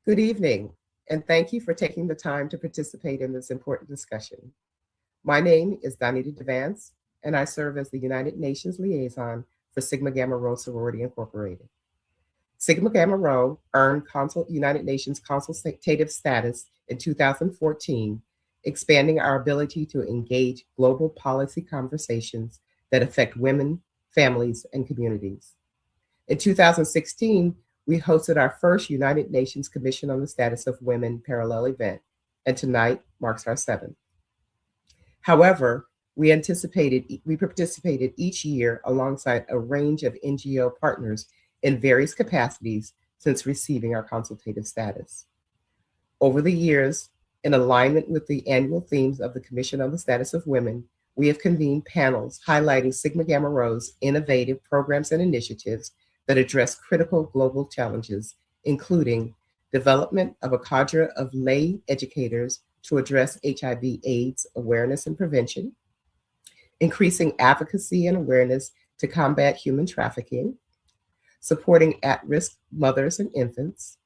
Good evening, and thank you for taking the time to participate in this important discussion. My name is Donita Devance, and I serve as the United Nations Liaison for Sigma Gamma Rho Sorority Incorporated. Sigma Gamma Rho earned United Nations consultative status in 2014, expanding our ability to engage global policy conversations that affect women, families, and communities. In 2016, we hosted our first United Nations Commission on the Status of Women parallel event, and tonight marks our seventh. However, we participated each year alongside a range of NGO partners in various capacities since receiving our consultative status. Over the years, in alignment with the annual themes of the Commission on the Status of Women, we have convened panels highlighting Sigma Gamma Rho's innovative programs and initiatives that address critical global challenges, including development of a cadre of lay educators to address HIV/AIDS awareness and prevention, increasing advocacy and awareness to combat human trafficking, supporting at-risk mothers and infants,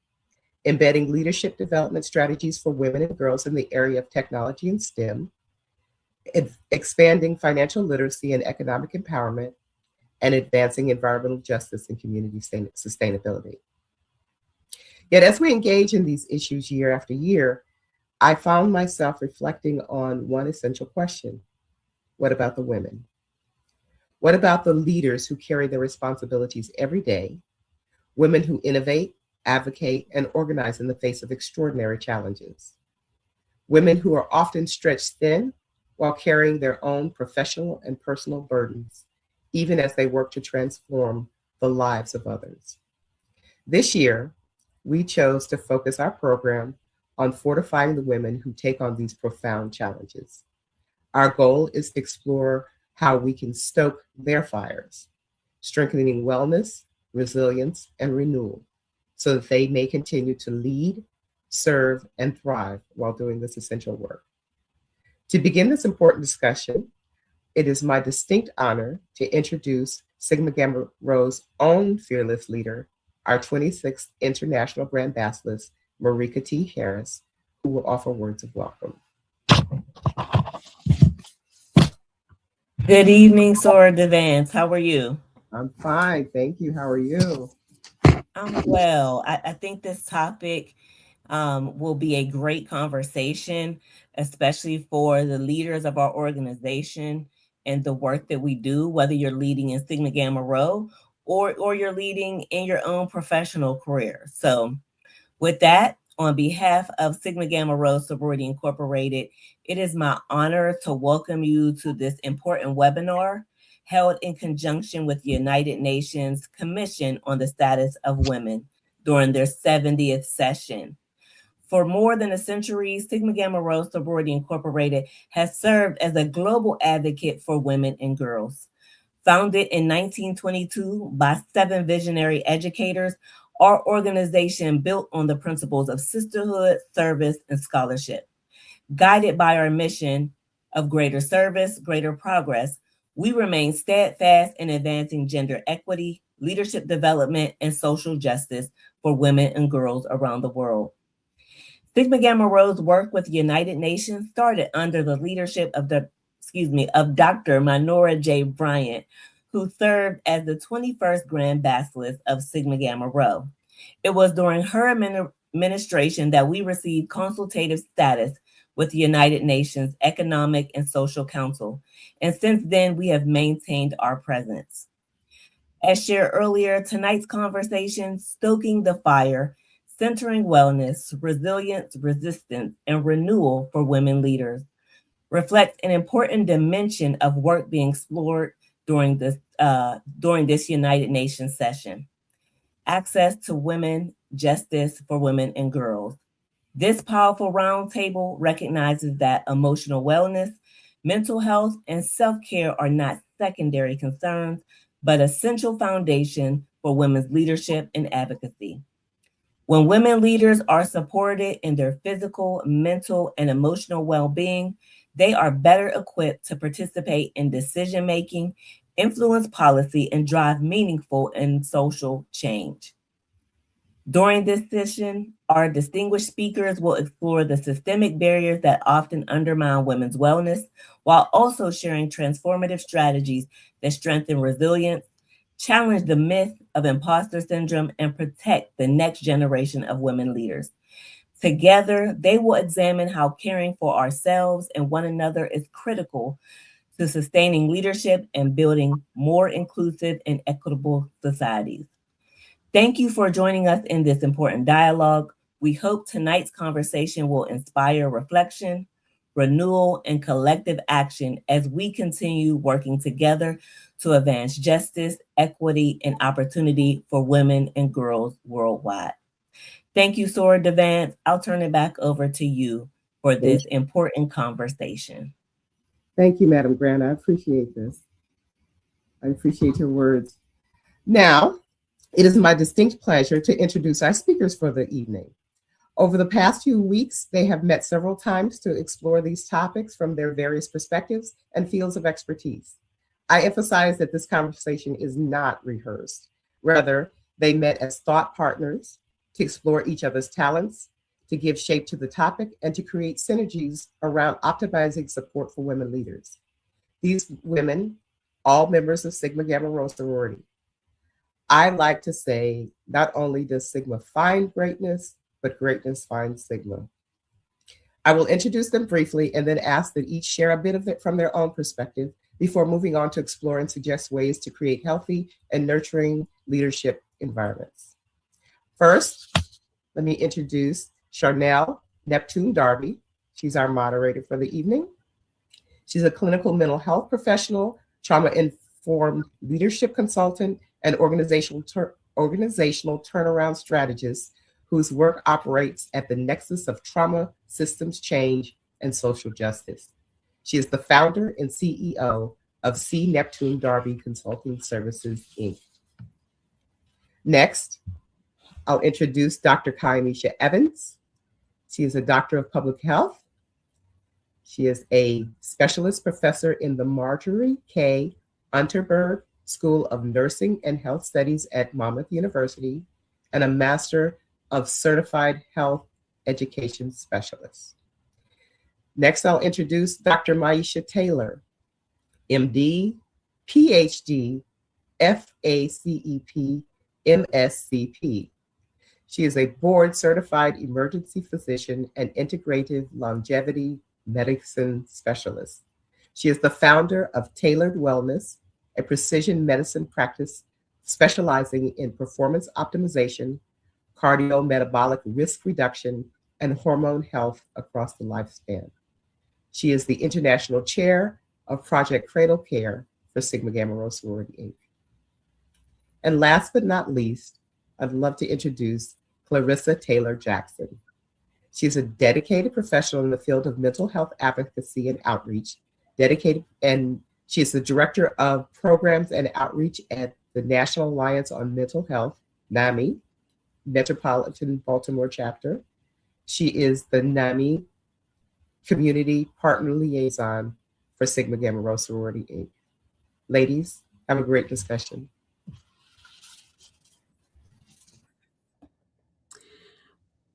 embedding leadership development strategies for women and girls in the area of technology and STEM, expanding financial literacy and economic empowerment, and advancing environmental justice and community sustainability. Yet as we engage in these issues year after year, I found myself reflecting on one essential question. What about the women? What about the leaders who carry their responsibilities every day, women who innovate, advocate, and organize in the face of extraordinary challenges? Women who are often stretched thin while carrying their own professional and personal burdens, even as they work to transform the lives of others. This year, we chose to focus our program on fortifying the women who take on these profound challenges. Our goal is to explore how we can stoke their fires, strengthening wellness, resilience, and renewal, so that they may continue to lead, serve, and thrive while doing this essential work. To begin this important discussion, it is my distinct honor to introduce Sigma Gamma Rho's own fearless leader, our 26th International Grand Basilisk, Marika T. Harris, who will offer words of welcome. Good evening, Sora Devance. How are you? I'm fine, thank you. How are you? I'm well. I think this topic will be a great conversation, especially for the leaders of our organization and the work that we do, whether you're leading in Sigma Gamma Rho or you're leading in your own professional career. So with that, on behalf of Sigma Gamma Rho Sorority Incorporated, it is my honor to welcome you to this important webinar held in conjunction with the United Nations Commission on the Status of Women during their 70th session. For more than a century, Sigma Gamma Rho Sorority Incorporated has served as a global advocate for women and girls. Founded in 1922 by 7 visionary educators, our organization built on the principles of sisterhood, service, and scholarship. Guided by our mission of greater service, greater progress, we remain steadfast in advancing gender equity, leadership development, and social justice for women and girls around the world. Sigma Gamma Rho's work with the United Nations started under the leadership of Dr. Minora J. Bryant, who served as the 21st Grand Basilisk of Sigma Gamma Rho. It was during her administration that we received consultative status with the United Nations Economic and Social Council, and since then we have maintained our presence. As shared earlier, tonight's conversation, Stoking the Fire, Centering Wellness, Resilience, Resistance, and Renewal for Women Leaders, reflects an important dimension of work being explored during this United Nations session. Access to women, justice for women and girls. This powerful roundtable recognizes that emotional wellness, mental health, and self-care are not secondary concerns, but essential foundation for women's leadership and advocacy. When women leaders are supported in their physical, mental, and emotional well-being, they are better equipped to participate in decision-making, influence policy, and drive meaningful and social change. During this session, our distinguished speakers will explore the systemic barriers that often undermine women's wellness, while also sharing transformative strategies that strengthen resilience, challenge the myth of imposter syndrome, and protect the next generation of women leaders. Together, they will examine how caring for ourselves and one another is critical to sustaining leadership and building more inclusive and equitable societies. Thank you for joining us in this important dialogue. We hope tonight's conversation will inspire reflection, renewal, and collective action as we continue working together to advance justice, equity, and opportunity for women and girls worldwide. Thank you, Sora Devance. I'll turn it back over to you for this important conversation. Thank you, Madam Grant. I appreciate this. I appreciate your words. Now, it is my distinct pleasure to introduce our speakers for the evening. Over the past few weeks, they have met several times to explore these topics from their various perspectives and fields of expertise. I emphasize that this conversation is not rehearsed. Rather, they met as thought partners to explore each other's talents, to give shape to the topic, and to create synergies around optimizing support for women leaders. These women, all members of Sigma Gamma Rho sorority. I like to say, not only does Sigma find greatness, but greatness finds Sigma. I will introduce them briefly and then ask that each share a bit of it from their own perspective before moving on to explore and suggest ways to create healthy and nurturing leadership environments. First, let me introduce Charnel Neptune Darby. She's our moderator for the evening. She's a clinical mental health professional, trauma-informed leadership consultant, and organizational turnaround strategist whose work operates at the nexus of trauma, systems change, and social justice. She is the founder and CEO of C. Neptune Darby Consulting Services, Inc. Next, I'll introduce Dr. Kaimisha Evans. She is a doctor of public health. She is a specialist professor in the Marjorie K. Unterberg School of Nursing and Health Studies at Monmouth University and a Master of Certified Health Education Specialist. Next, I'll introduce Dr. Maisha Taylor, MD, PhD, FACEP, MSCP. She is a board-certified emergency physician and integrative longevity medicine specialist. She is the founder of Tailored Wellness, a precision medicine practice specializing in performance optimization, cardiometabolic risk reduction, and hormone health across the lifespan. She is the international chair of Project Cradle Care for Sigma Gamma Rho Sorority, Inc. And last but not least, I'd love to introduce Clarissa Taylor Jackson. She's a dedicated professional in the field of mental health advocacy and outreach, and she is the director of programs and outreach at the National Alliance on Mental Health, NAMI, Metropolitan Baltimore chapter. She is the NAMI Community Partner Liaison for Sigma Gamma Rho Sorority, Inc. Ladies, have a great discussion.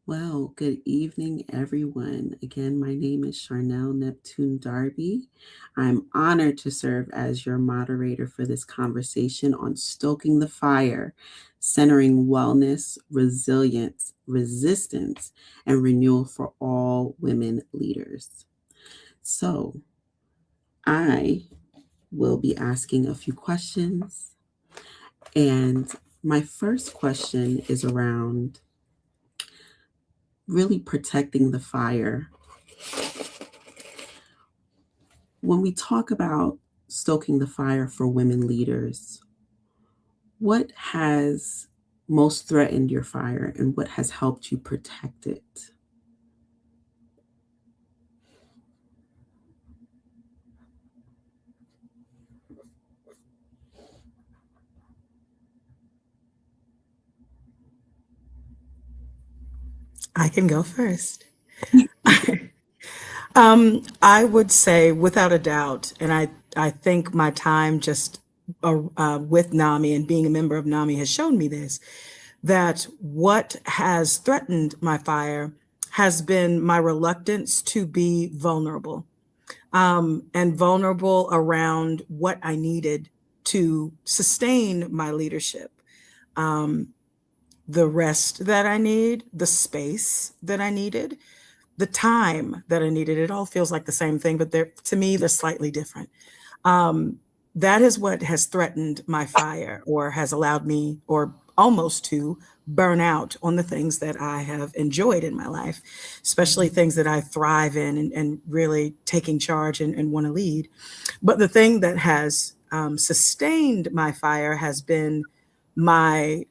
Well, good evening, everyone. Again, my name is Charnel Neptune Darby. I'm honored to serve as your moderator for this conversation on stoking the fire, centering wellness, resilience, resistance, and renewal for all women leaders. So I will be asking a few questions. And my first question is around really protecting the fire. When we talk about stoking the fire for women leaders, what has most threatened your fire and what has helped you protect it? I can go first. I would say without a doubt, and I think my time just with NAMI and being a member of NAMI has shown me this, that what has threatened my fire has been my reluctance to be vulnerable, and vulnerable around what I needed to sustain my leadership. The rest that I need, the space that I needed, the time that I needed. It all feels like the same thing, but to me, they're slightly different. That is what has threatened my fire, or has allowed me, or almost to burn out on the things that I have enjoyed in my life, especially things that I thrive in, and really taking charge and want to lead. But the thing that has sustained my fire has been my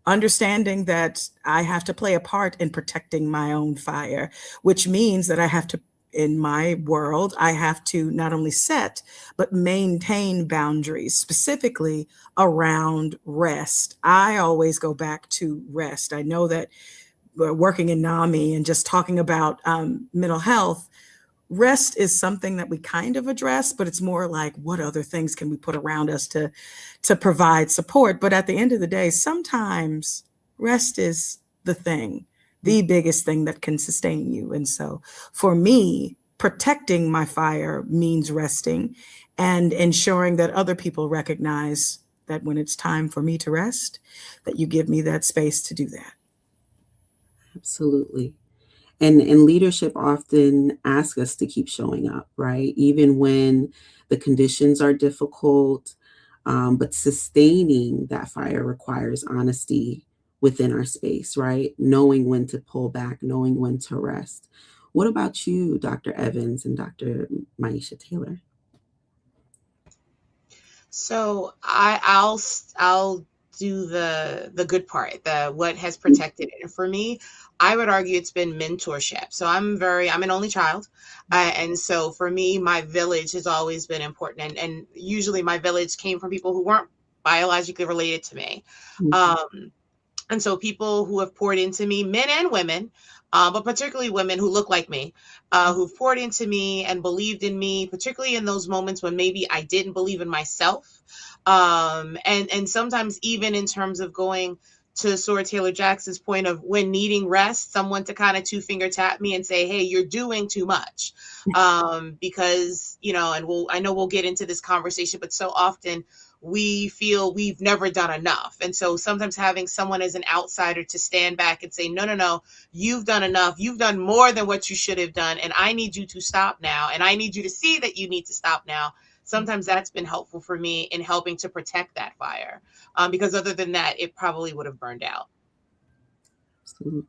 understanding that I have to play a part in protecting my own fire, which means that I have to, in my world, I have to not only set, but maintain boundaries, specifically around rest. I always go back to rest. I know that working in NAMI and just talking about mental health, rest is something that we kind of address, but it's more like, what other things can we put around us to provide support? But at the end of the day, sometimes rest is the biggest thing that can sustain you. And so for me, protecting my fire means resting and ensuring that other people recognize that when it's time for me to rest, that you give me that space to do that. Absolutely. And leadership often asks us to keep showing up, right? Even when the conditions are difficult, but sustaining that fire requires honesty within our space, right? Knowing when to pull back, knowing when to rest. What about you, Dr. Evans and Dr. Maisha Taylor? So I'll do the good part, the what has protected it. And for me, I would argue it's been mentorship. So I'm an only child. And so for me, my village has always been important. And usually my village came from people who weren't biologically related to me. And so people who have poured into me, men and women, but particularly women who look like me, who've poured into me and believed in me, particularly in those moments when maybe I didn't believe in myself. And sometimes even in terms of going to Sora Taylor Jackson's point of when needing rest, someone to kind of 2-finger tap me and say, hey, you're doing too much. Because, and I know we'll get into this conversation, but so often we feel we've never done enough. And so sometimes having someone as an outsider to stand back and say, no, you've done enough. You've done more than what you should have done. And I need you to stop now. And I need you to see that you need to stop now. Sometimes that's been helpful for me in helping to protect that fire. Because other than that, it probably would have burned out. Absolutely.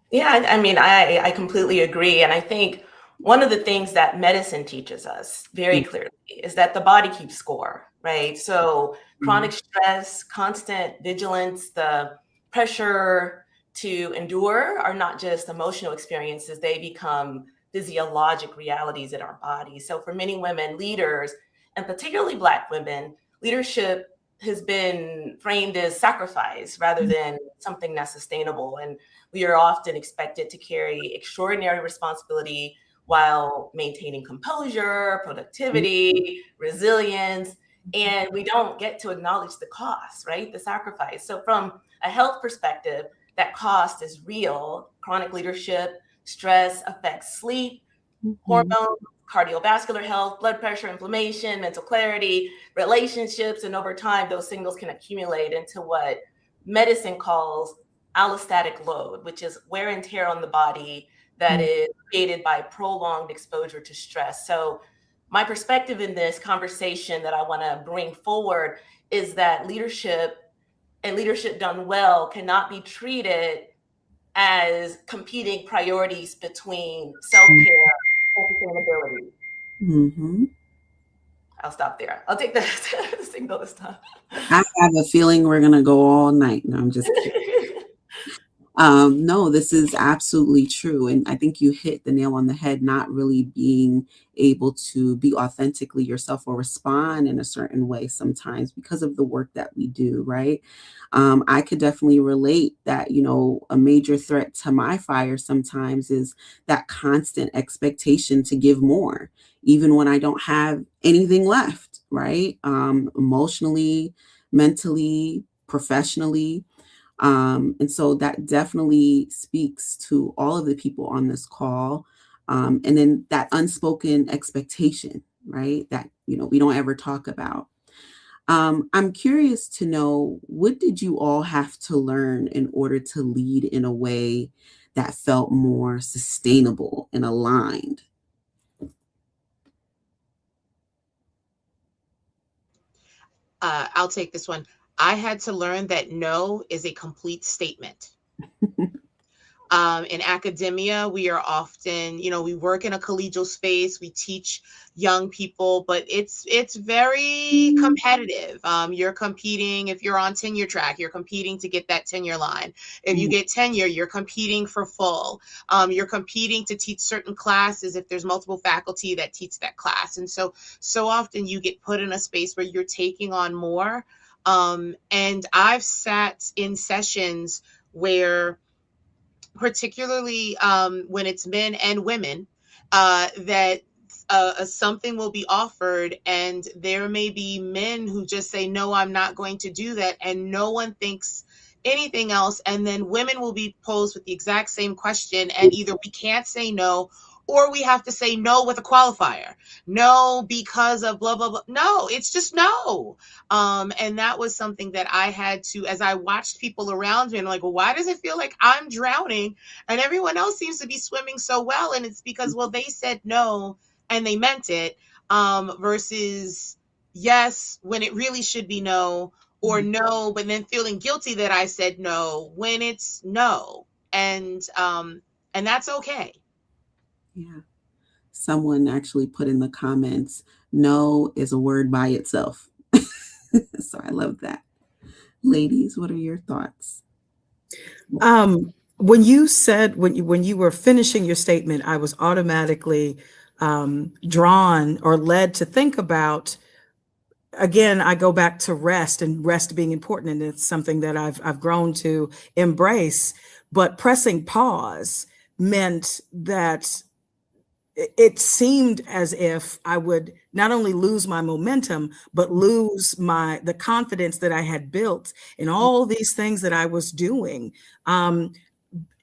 Yeah, I mean, I completely agree. And I think one of the things that medicine teaches us very clearly is that the body keeps score, right? So chronic stress, constant vigilance, the pressure to endure are not just emotional experiences, they become physiologic realities in our bodies. So for many women, leaders, and particularly Black women, leadership has been framed as sacrifice rather than something that's sustainable. And we are often expected to carry extraordinary responsibility while maintaining composure, productivity, resilience, and we don't get to acknowledge the cost, right? The sacrifice. So from a health perspective, that cost is real. Chronic leadership, stress affects sleep, hormones, cardiovascular health, blood pressure, inflammation, mental clarity, relationships, and over time, those signals can accumulate into what medicine calls allostatic load, which is wear and tear on the body that is created by prolonged exposure to stress. So my perspective in this conversation that I want to bring forward is that leadership and leadership done well cannot be treated as competing priorities between self-care and sustainability. I'll stop there. I'll take the signal this time. I have a feeling we're going to go all night. No, I'm just kidding. No, this is absolutely true. And I think you hit the nail on the head, not really being able to be authentically yourself or respond in a certain way sometimes because of the work that we do, right? I could definitely relate that, a major threat to my fire sometimes is that constant expectation to give more, even when I don't have anything left, right? Emotionally, mentally, professionally. And so that definitely speaks to all of the people on this call. And then that unspoken expectation, right? That, we don't ever talk about. I'm curious to know, what did you all have to learn in order to lead in a way that felt more sustainable and aligned? I'll take this one. I had to learn that no is a complete statement. In academia, we are often, we work in a collegial space, we teach young people, but it's very competitive. You're competing. If you're on tenure track, you're competing to get that tenure line. If you get tenure, you're competing for full. You're competing to teach certain classes if there's multiple faculty that teach that class. And so often you get put in a space where you're taking on more. And I've sat in sessions where, particularly when it's men and women, that something will be offered, and there may be men who just say, no, I'm not going to do that, and no one thinks anything else. And then women will be posed with the exact same question, and either we can't say no, or we have to say no with a qualifier. No, because of blah, blah, blah. No, it's just no. And that was something that I had to, as I watched people around me, and like, well, why does it feel like I'm drowning and everyone else seems to be swimming so well? And it's because, well, they said no and they meant it, versus yes when it really should be no, or no, but then feeling guilty that I said no when it's no. And that's okay. Yeah. Someone actually put in the comments, no is a word by itself. So I love that. Ladies, what are your thoughts? When you said, when you were finishing your statement, I was automatically drawn or led to think about, again, I go back to rest, and rest being important, and it's something that I've grown to embrace. But pressing pause meant that it seemed as if I would not only lose my momentum, but lose the confidence that I had built in all these things that I was doing.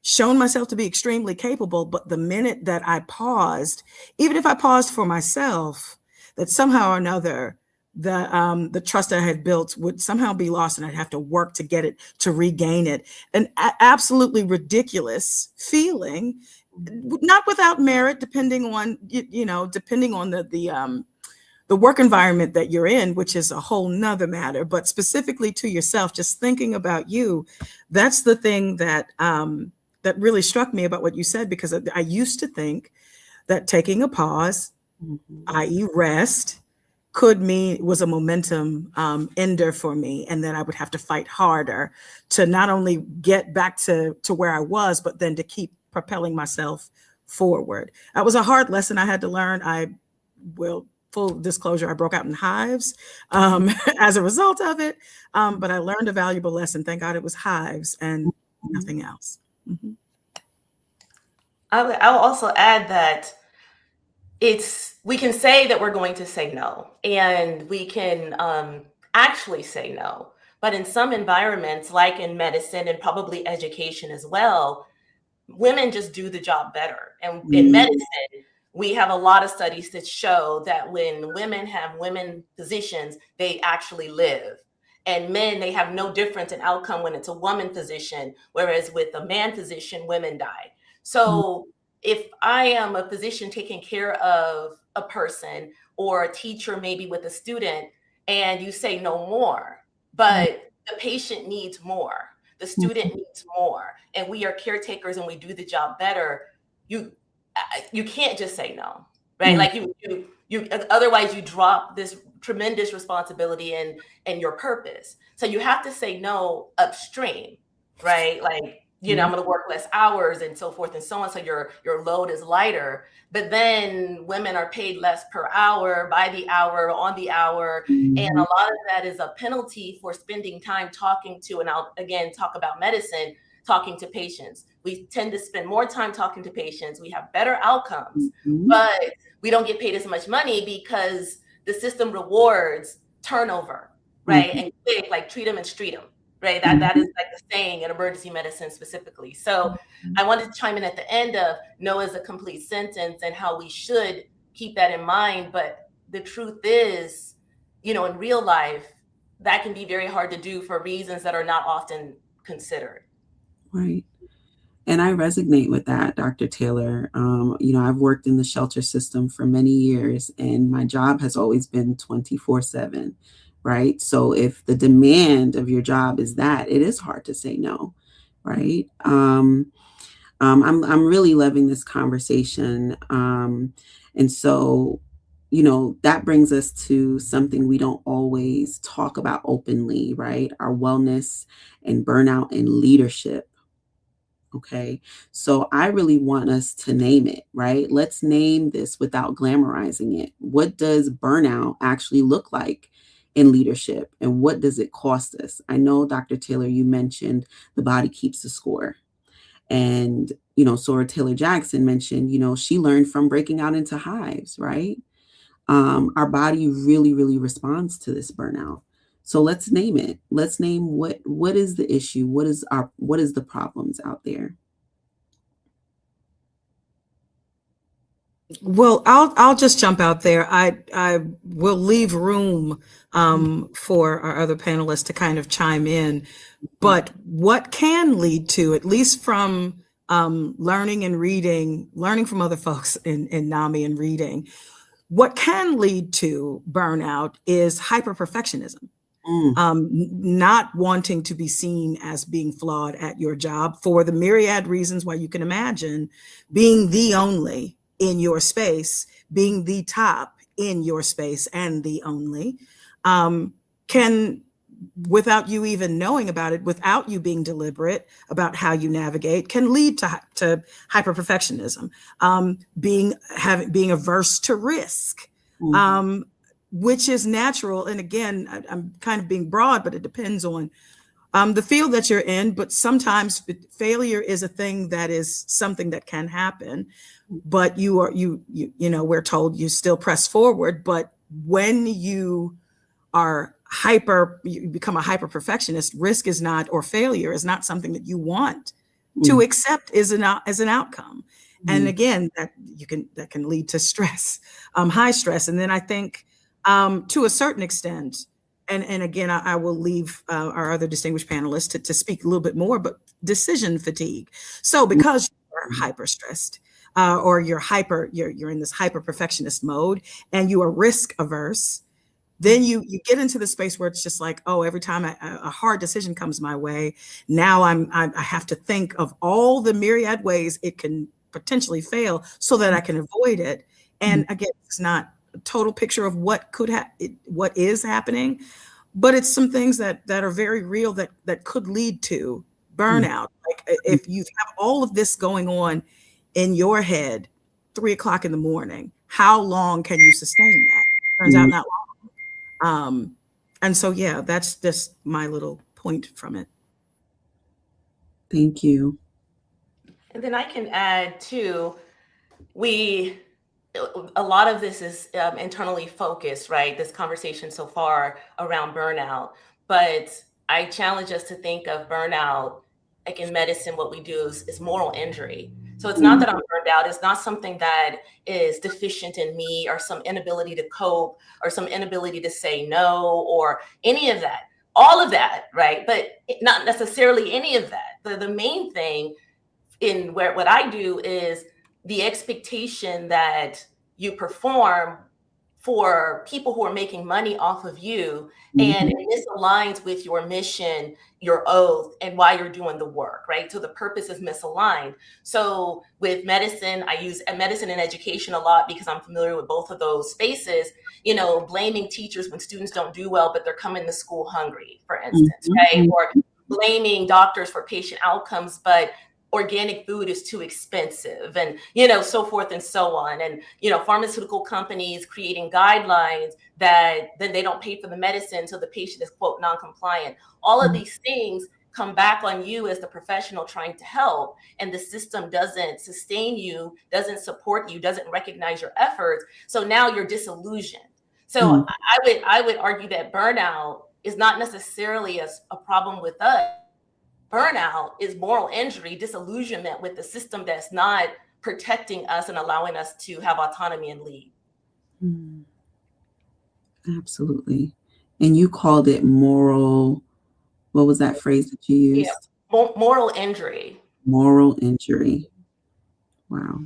Shown myself to be extremely capable, but the minute that I paused, even if I paused for myself, that somehow or another, the trust I had built would somehow be lost, and I'd have to work to get it, to regain it. An absolutely ridiculous feeling, not without merit, depending on, depending on the work environment that you're in, which is a whole nother matter, but specifically to yourself, just thinking about you, that's the thing that that really struck me about what you said, because I used to think that taking a pause, i.e. rest, was a momentum ender for me, and that I would have to fight harder to not only get back to where I was, but then to keep propelling myself forward. That was a hard lesson I had to learn. Full disclosure, I broke out in hives as a result of it, but I learned a valuable lesson. Thank God it was hives and nothing else. Mm-hmm. I'll also add that we can say that we're going to say no, and we can actually say no. But in some environments, like in medicine and probably education as well, women just do the job better. And in medicine, we have a lot of studies that show that when women have women physicians, they actually live. And men, they have no difference in outcome when it's a woman physician, whereas with a man physician, women die. So if I am a physician taking care of a person, or a teacher maybe with a student, and you say no more, but the patient needs more, the student needs more, and we are caretakers and we do the job better, you can't just say no, right? Like you otherwise you drop this tremendous responsibility and your purpose. So you have to say no upstream, right? Like, I'm going to work less hours and so forth and so on. So your load is lighter, but then women are paid less per hour, by the hour, on the hour. And a lot of that is a penalty for spending time talking to, and I'll again talk about medicine, talking to patients. We tend to spend more time talking to patients. We have better outcomes, but we don't get paid as much money because the system rewards turnover, right? And quick, like treat them and street them. right? That is like the saying in emergency medicine specifically. So I wanted to chime in at the end of no is a complete sentence and how we should keep that in mind. But the truth is, in real life, that can be very hard to do for reasons that are not often considered. Right. And I resonate with that, Dr. Taylor. I've worked in the shelter system for many years, and my job has always been 24/7, right? So if the demand of your job is that, it is hard to say no, right? I'm really loving this conversation. And so, that brings us to something we don't always talk about openly, right? Our wellness and burnout and leadership. Okay. So I really want us to name it, right? Let's name this without glamorizing it. What does burnout actually look like in leadership? And what does it cost us? I know, Dr. Taylor, you mentioned the body keeps the score. And, Sora Taylor Jackson mentioned, she learned from breaking out into hives, right? Our body really, really responds to this burnout. So let's name it. Let's name what is the issue? What is the problems out there? Well, I'll just jump out there. I will leave room for our other panelists to kind of chime in. But what can lead to, at least from learning and reading, learning from other folks in NAMI and reading, what can lead to burnout is hyper-perfectionism. Not wanting to be seen as being flawed at your job for the myriad reasons why you can imagine being the only in your space, being the top in your space and the only, can, without you even knowing about it, without you being deliberate about how you navigate, can lead to hyper-perfectionism, being averse to risk, which is natural. And again, I'm kind of being broad, but it depends on the field that you're in. But sometimes failure is a thing that is something that can happen, but we're told you still press forward. But when you become a hyper perfectionist, risk is not, or failure is not something that you want to accept as an outcome. And again, that can lead to stress, high stress. And then I think to a certain extent, and again, I will leave our other distinguished panelists to speak a little bit more, but decision fatigue. So because you're hyper stressed, or you're in this hyper perfectionist mode and you are risk averse, then you get into the space where it's just like, oh, every time a hard decision comes my way, now I have to think of all the myriad ways it can potentially fail so that I can avoid it. And again, it's not a total picture of what is happening, but it's some things that are very real that could lead to burnout. Like if you have all of this going on in your head, 3 o'clock in the morning, how long can you sustain that? Turns out not long. And so, yeah, that's just my little point from it. Thank you. And then I can add too, a lot of this is internally focused, right? This conversation so far around burnout, but I challenge us to think of burnout, like in medicine, what we do is moral injury. So it's not that I'm burned out. It's not something that is deficient in me or some inability to cope or some inability to say no or any of that, all of that, right? But not necessarily any of that. The main thing in what I do is the expectation that you perform for people who are making money off of you, and this aligns with your mission, your oath, and why you're doing the work, right? So the purpose is misaligned. So with medicine, I use medicine and education a lot because I'm familiar with both of those spaces, blaming teachers when students don't do well, but they're coming to school hungry, for instance, right? Or blaming doctors for patient outcomes, but organic food is too expensive, and so forth and so on. And pharmaceutical companies creating guidelines that then they don't pay for the medicine, so the patient is, quote, non-compliant. All of these things come back on you as the professional trying to help, and the system doesn't sustain you, doesn't support you, doesn't recognize your efforts. So now you're disillusioned. So I would argue that burnout is not necessarily a problem with us. Burnout is moral injury, disillusionment with the system that's not protecting us and allowing us to have autonomy and lead. Absolutely. And you called it moral, what was that phrase that you used? Yeah. Moral injury. Moral injury. Wow.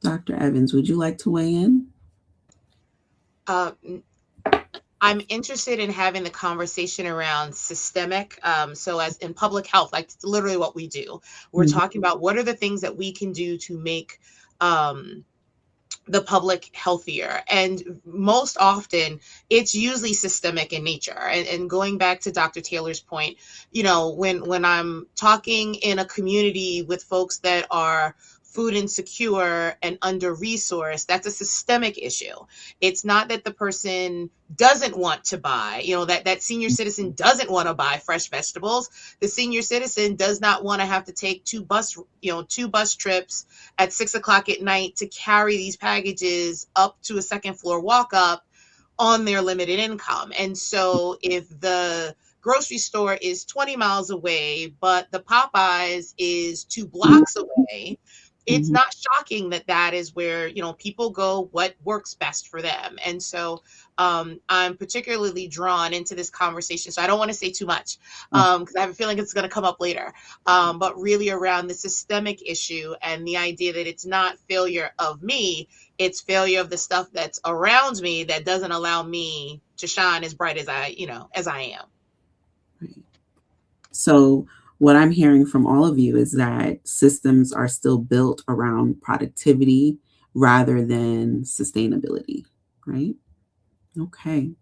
Dr. Evans, would you like to weigh in? I'm interested in having the conversation around systemic. So as in public health, like literally what we do, we're talking about what are the things that we can do to make the public healthier. And most often it's usually systemic in nature. And going back to Dr. Taylor's point, you know, when I'm talking in a community with folks that are food insecure and under-resourced, that's a systemic issue. It's not that the person doesn't want to buy, you know, that senior citizen doesn't want to buy fresh vegetables. The senior citizen does not want to have to take two bus trips at 6 o'clock at night to carry these packages up to a second floor walk up on their limited income. And so if the grocery store is 20 miles away, but the Popeyes is 2 blocks away, it's not shocking that that is where, you know, people go what works best for them. And so I'm particularly drawn into this conversation. So I don't want to say too much because I have a feeling it's going to come up later, but really around the systemic issue and the idea that it's not failure of me, it's failure of the stuff that's around me that doesn't allow me to shine as bright as I am. Right. So what I'm hearing from all of you is that systems are still built around productivity rather than sustainability, right? Okay.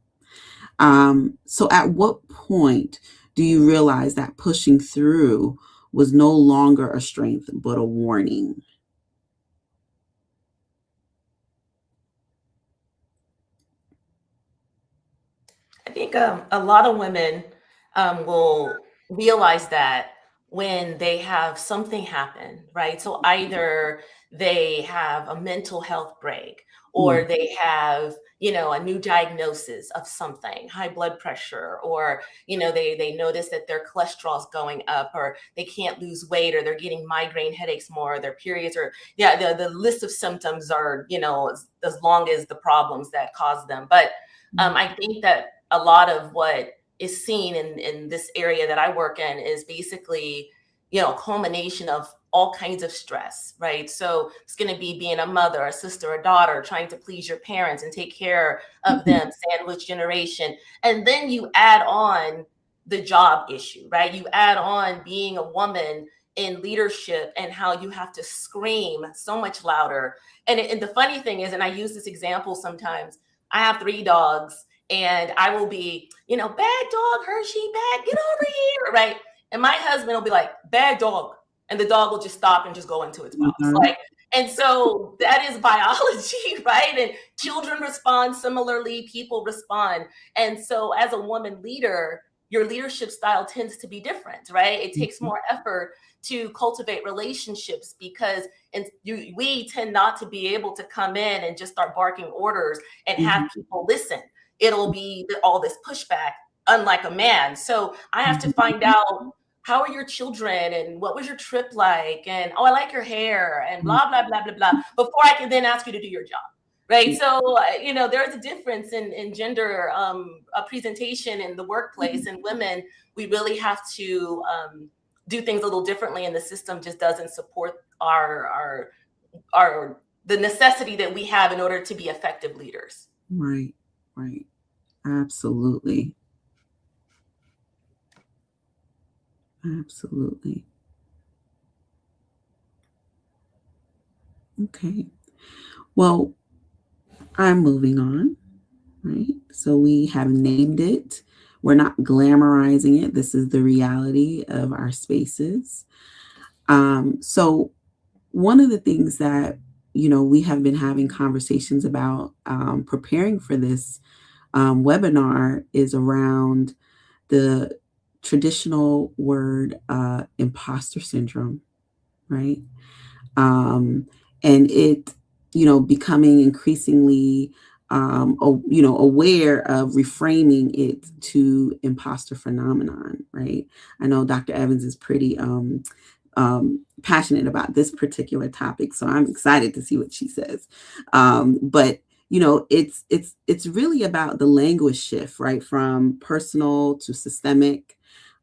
So at what point do you realize that pushing through was no longer a strength, but a warning? I think a lot of women will realize that when they have something happen, right? So either they have a mental health break or they have, you know, a new diagnosis of something, high blood pressure, or, you know, they notice that their cholesterol is going up, or they can't lose weight, or they're getting migraine headaches more, their periods are, the list of symptoms are, you know, as long as the problems that cause them. But I think that a lot of what is seen in this area that I work in is basically, you know, a culmination of all kinds of stress, right? So it's going to be being a mother, a sister, a daughter, trying to please your parents and take care of them, sandwich generation. And then you add on the job issue, right? You add on being a woman in leadership and how you have to scream so much louder. And the funny thing is, and I use this example sometimes, I have 3 dogs. And I will be, you know, bad dog, Hershey, bad, get over here, right? And my husband will be like, bad dog. And the dog will just stop and just go into its mouth. Like, and so that is biology, right? And children respond similarly, people respond. And so as a woman leader, your leadership style tends to be different, right? It takes more effort to cultivate relationships because we tend not to be able to come in and just start barking orders and have people listen. It'll be all this pushback, unlike a man. So I have to find out, how are your children and what was your trip like? And, oh, I like your hair and blah, blah, blah, blah, blah, before I can then ask you to do your job, right? So, you know, there's a difference in gender presentation in the workplace, and women, we really have to do things a little differently, and the system just doesn't support the necessity that we have in order to be effective leaders. Right. Right. Absolutely. Absolutely. Okay. Well, I'm moving on, right? So we have named it. We're not glamorizing it. This is the reality of our spaces. So one of the things that, you know, we have been having conversations about preparing for this webinar is around the traditional word imposter syndrome, right? And it, you know, becoming increasingly aware of reframing it to imposter phenomenon, right? I know Dr. Evans is pretty passionate about this particular topic, so I'm excited to see what she says. But it's really about the language shift, right, from personal to systemic,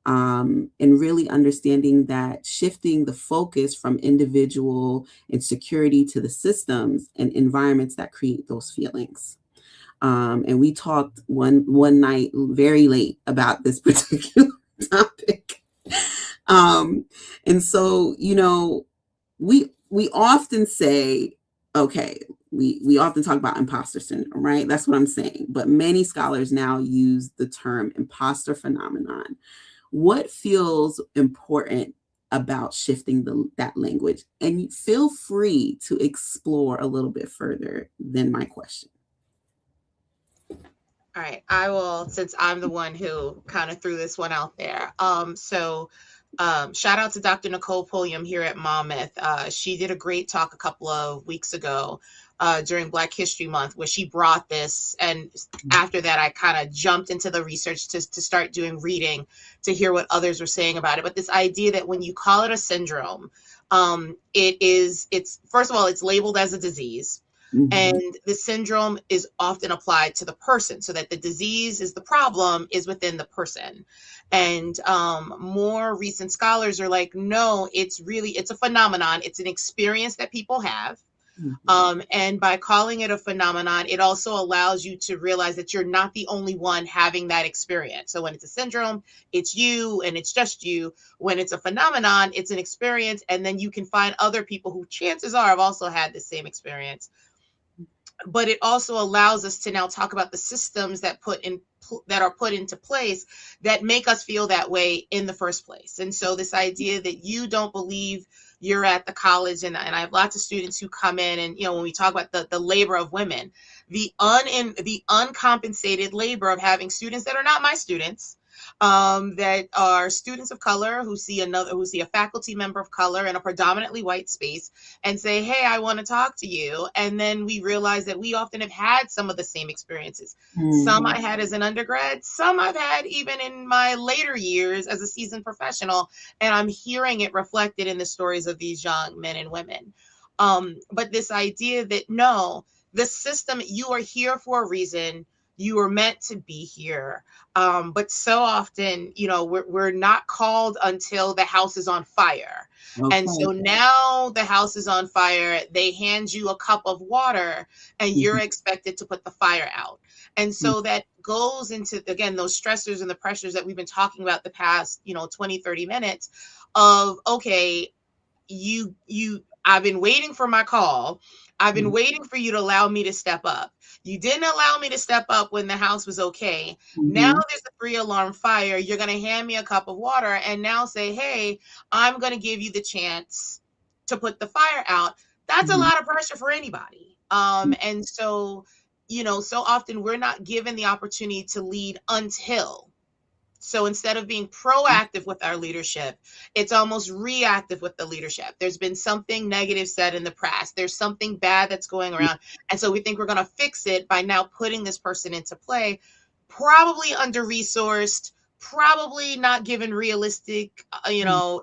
and really understanding that shifting the focus from individual insecurity to the systems and environments that create those feelings. And we talked one night very late about this particular topic. And so, we often say, okay, we often talk about imposter syndrome, right? That's what I'm saying. But many scholars now use the term imposter phenomenon. What feels important about shifting that language? And feel free to explore a little bit further than my question. All right, I will, since I'm the one who kind of threw this one out there. Shout out to Dr. Nicole Pulliam here at Monmouth. She did a great talk a couple of weeks ago during Black History Month, where she brought this. And after that, I kind of jumped into the research to start doing reading to hear what others were saying about it. But this idea that when you call it a syndrome, it's first of all, it's labeled as a disease. Mm-hmm. And the syndrome is often applied to the person, so that the disease is the problem is within the person. And more recent scholars are like, no, it's a phenomenon. It's an experience that people have. Mm-hmm. And by calling it a phenomenon, it also allows you to realize that you're not the only one having that experience. So when it's a syndrome, it's you and it's just you. When it's a phenomenon, it's an experience. And then you can find other people who chances are have also had the same experience. But it also allows us to now talk about the systems that are put into place that make us feel that way in the first place. And so this idea that you don't believe you're at the college, and I have lots of students who come in, and when we talk about the labor of women, the uncompensated labor of having students that are not my students, that are students of color who see a faculty member of color in a predominantly white space and say, hey, I want to talk to you. And then we realize that we often have had some of the same experiences. Mm-hmm. Some I had as an undergrad, some I've had even in my later years as a seasoned professional, and I'm hearing it reflected in the stories of these young men and women. But this idea that no, the system, you are here for a reason. You were meant to be here. But so often, we're not called until the house is on fire. Okay. And so now the house is on fire. They hand you a cup of water and mm-hmm. you're expected to put the fire out. And so mm-hmm. that goes into, again, those stressors and the pressures that we've been talking about the past, 20, 30 minutes of, okay, I've been waiting for my call. I've been mm-hmm. waiting for you to allow me to step up. You didn't allow me to step up when the house was okay. Mm-hmm. Now there's a 3-alarm fire. You're going to hand me a cup of water and now say, hey, I'm going to give you the chance to put the fire out. That's mm-hmm. a lot of pressure for anybody. And so, so often we're not given the opportunity to lead until. So instead of being proactive with our leadership, it's almost reactive with the leadership. There's been something negative said in the press. There's something bad that's going around. And so we think we're going to fix it by now putting this person into play, probably under-resourced, probably not given realistic,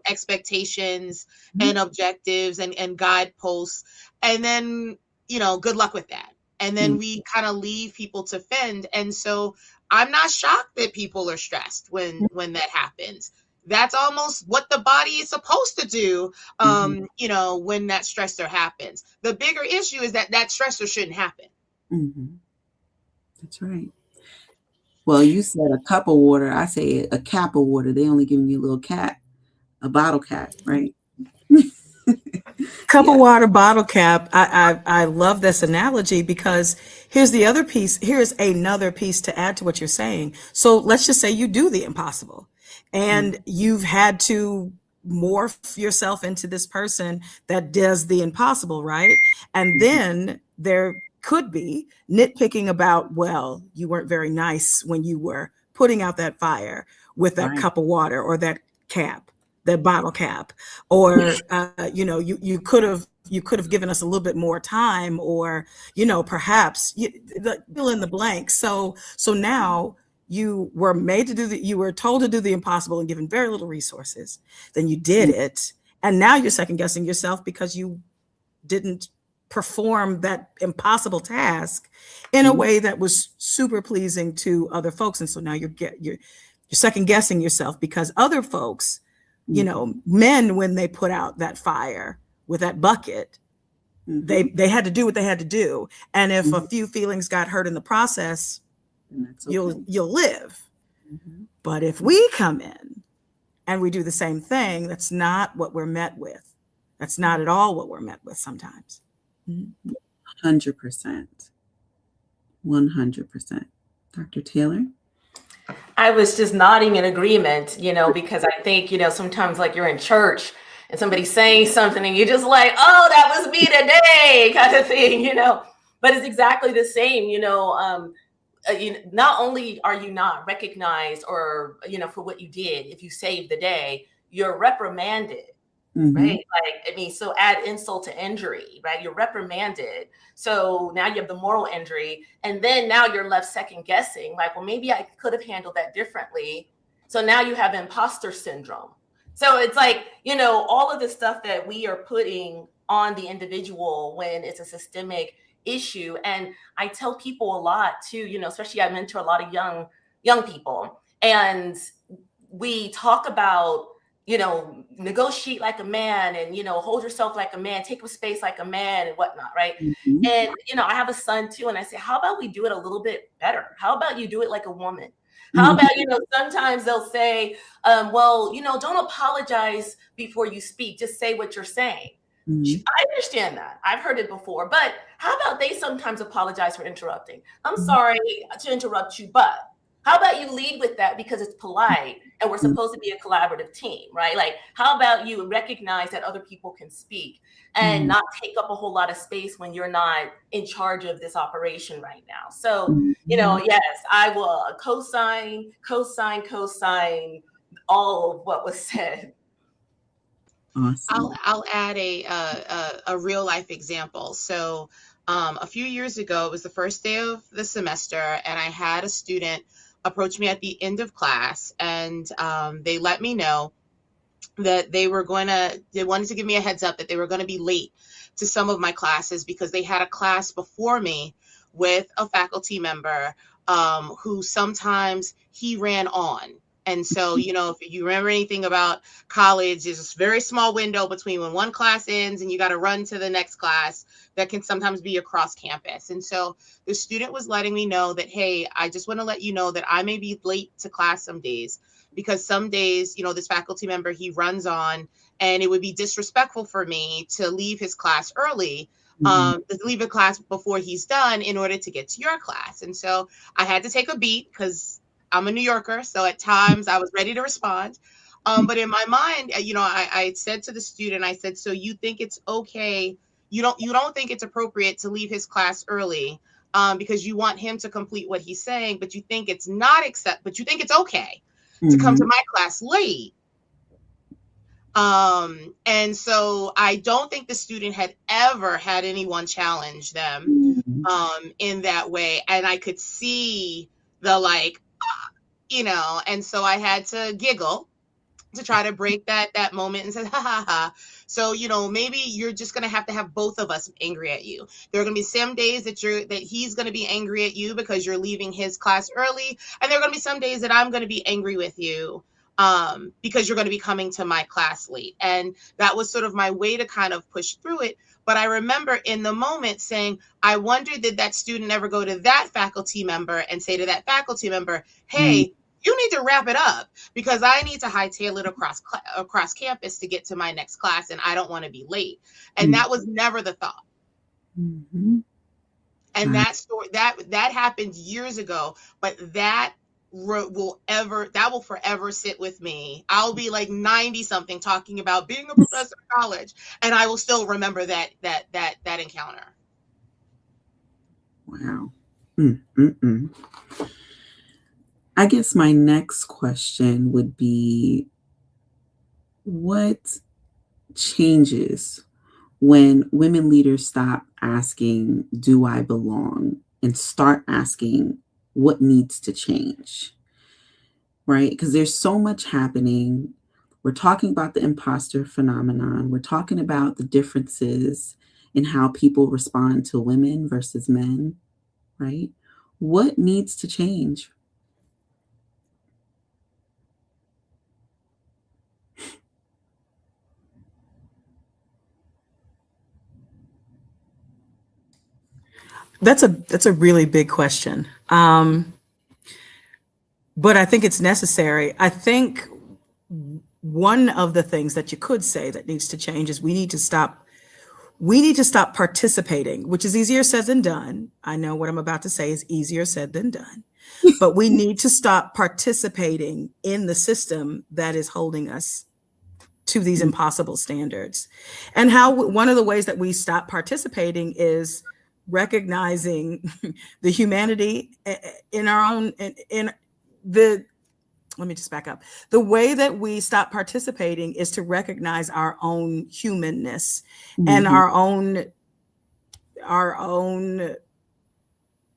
expectations and objectives and guideposts. And then, good luck with that. And then we kind of leave people to fend. And so I'm not shocked that people are stressed when that happens. That's almost what the body is supposed to do, when that stressor happens. The bigger issue is that stressor shouldn't happen. Mm-hmm. That's right. Well, you said a cup of water. I say a cap of water. They only giving you a little cap, a bottle cap, right? Cup of water, bottle cap. I love this analogy because here's the other piece. Here's another piece to add to what you're saying. So let's just say you do the impossible and you've had to morph yourself into this person that does the impossible, right? And then there could be nitpicking about, well, you weren't very nice when you were putting out that fire with that cup of water or that cap. the bottle cap, or you could have given us a little bit more time, or perhaps fill in the blank. So now you were you were told to do the impossible and given very little resources. Then you did it, and now you're second guessing yourself because you didn't perform that impossible task in a way that was super pleasing to other folks. And so now you're second guessing yourself because other folks, men, when they put out that fire with that bucket, they had to do what they had to do. And if a few feelings got hurt in the process, you'll live. But if we come in and we do the same thing, that's not what we're met with. That's not at all what we're met with sometimes. 100%. 100%. Dr. Taylor? I was just nodding in agreement, because I think, sometimes like you're in church and somebody's saying something and you're just like, oh, that was me today kind of thing, but it's exactly the same, not only are you not recognized or, for what you did, if you saved the day, you're reprimanded. Right. So add insult to injury, right? You're reprimanded. So now you have the moral injury. And then now you're left second guessing, like, well, maybe I could have handled that differently. So now you have imposter syndrome. So it's like, all of the stuff that we are putting on the individual when it's a systemic issue. And I tell people a lot too, especially I mentor a lot of young people, and we talk about, negotiate like a man and, hold yourself like a man, take up space like a man and whatnot. Right. And, I have a son too. And I say, how about we do it a little bit better? How about you do it like a woman? How about, sometimes they'll say, don't apologize before you speak. Just say what you're saying. I understand that. I've heard it before. But how about they sometimes apologize for interrupting? I'm sorry to interrupt you, but how about you lead with that because it's polite and we're supposed to be a collaborative team, right? Like, how about you recognize that other people can speak and not take up a whole lot of space when you're not in charge of this operation right now? So, yes, I will co-sign all of what was said. Awesome. I'll add a real life example. So a few years ago, it was the first day of the semester, and I had a student approach me at the end of class, and they let me know that they wanted to give me a heads up that they were going to be late to some of my classes because they had a class before me with a faculty member who sometimes he ran on. And so, if you remember anything about college, there's this very small window between when one class ends and you got to run to the next class that can sometimes be across campus. And so the student was letting me know that, hey, I just want to let you know that I may be late to class some days because some days, this faculty member, he runs on, and it would be disrespectful for me to leave his class early, to leave a class before he's done in order to get to your class. And so I had to take a beat because I'm a New Yorker, so at times I was ready to respond. But in my mind, I said to the student, I said, so you think it's okay? You don't think it's appropriate to leave his class early because you want him to complete what he's saying, but you think it's but you think it's okay to come to my class late. And so I don't think the student had ever had anyone challenge them in that way. And I could see the and so I had to giggle to try to break that moment and say, ha ha ha. So, maybe you're just going to have both of us angry at you. There are going to be some days that he's going to be angry at you because you're leaving his class early. And there are going to be some days that I'm going to be angry with you because you're going to be coming to my class late. And that was sort of my way to kind of push through it. But I remember in the moment saying, I wonder, did that student ever go to that faculty member and say to that faculty member, hey, you need to wrap it up because I need to hightail it across campus to get to my next class, and I don't want to be late. And that was never the thought. And that story that happened years ago, but that will forever sit with me. I'll be like 90 something talking about being a professor in college, and I will still remember that encounter. Wow. I guess my next question would be, What changes when women leaders stop asking, do I belong? And start asking, what needs to change? Right? Because there's so much happening. We're talking about the imposter phenomenon. We're talking about the differences in how people respond to women versus men, right? What needs to change? That's a really big question. But I think it's necessary. I think one of the things that you could say that needs to change is we need to stop participating, which is easier said than done. I know what I'm about to say is easier said than done, but we need to stop participating in the system that is holding us to these impossible standards. And how one of the ways that we stop participating is recognizing the humanity in our own, in the, let me just back up. The way that we stop participating is to recognize our own humanness and our own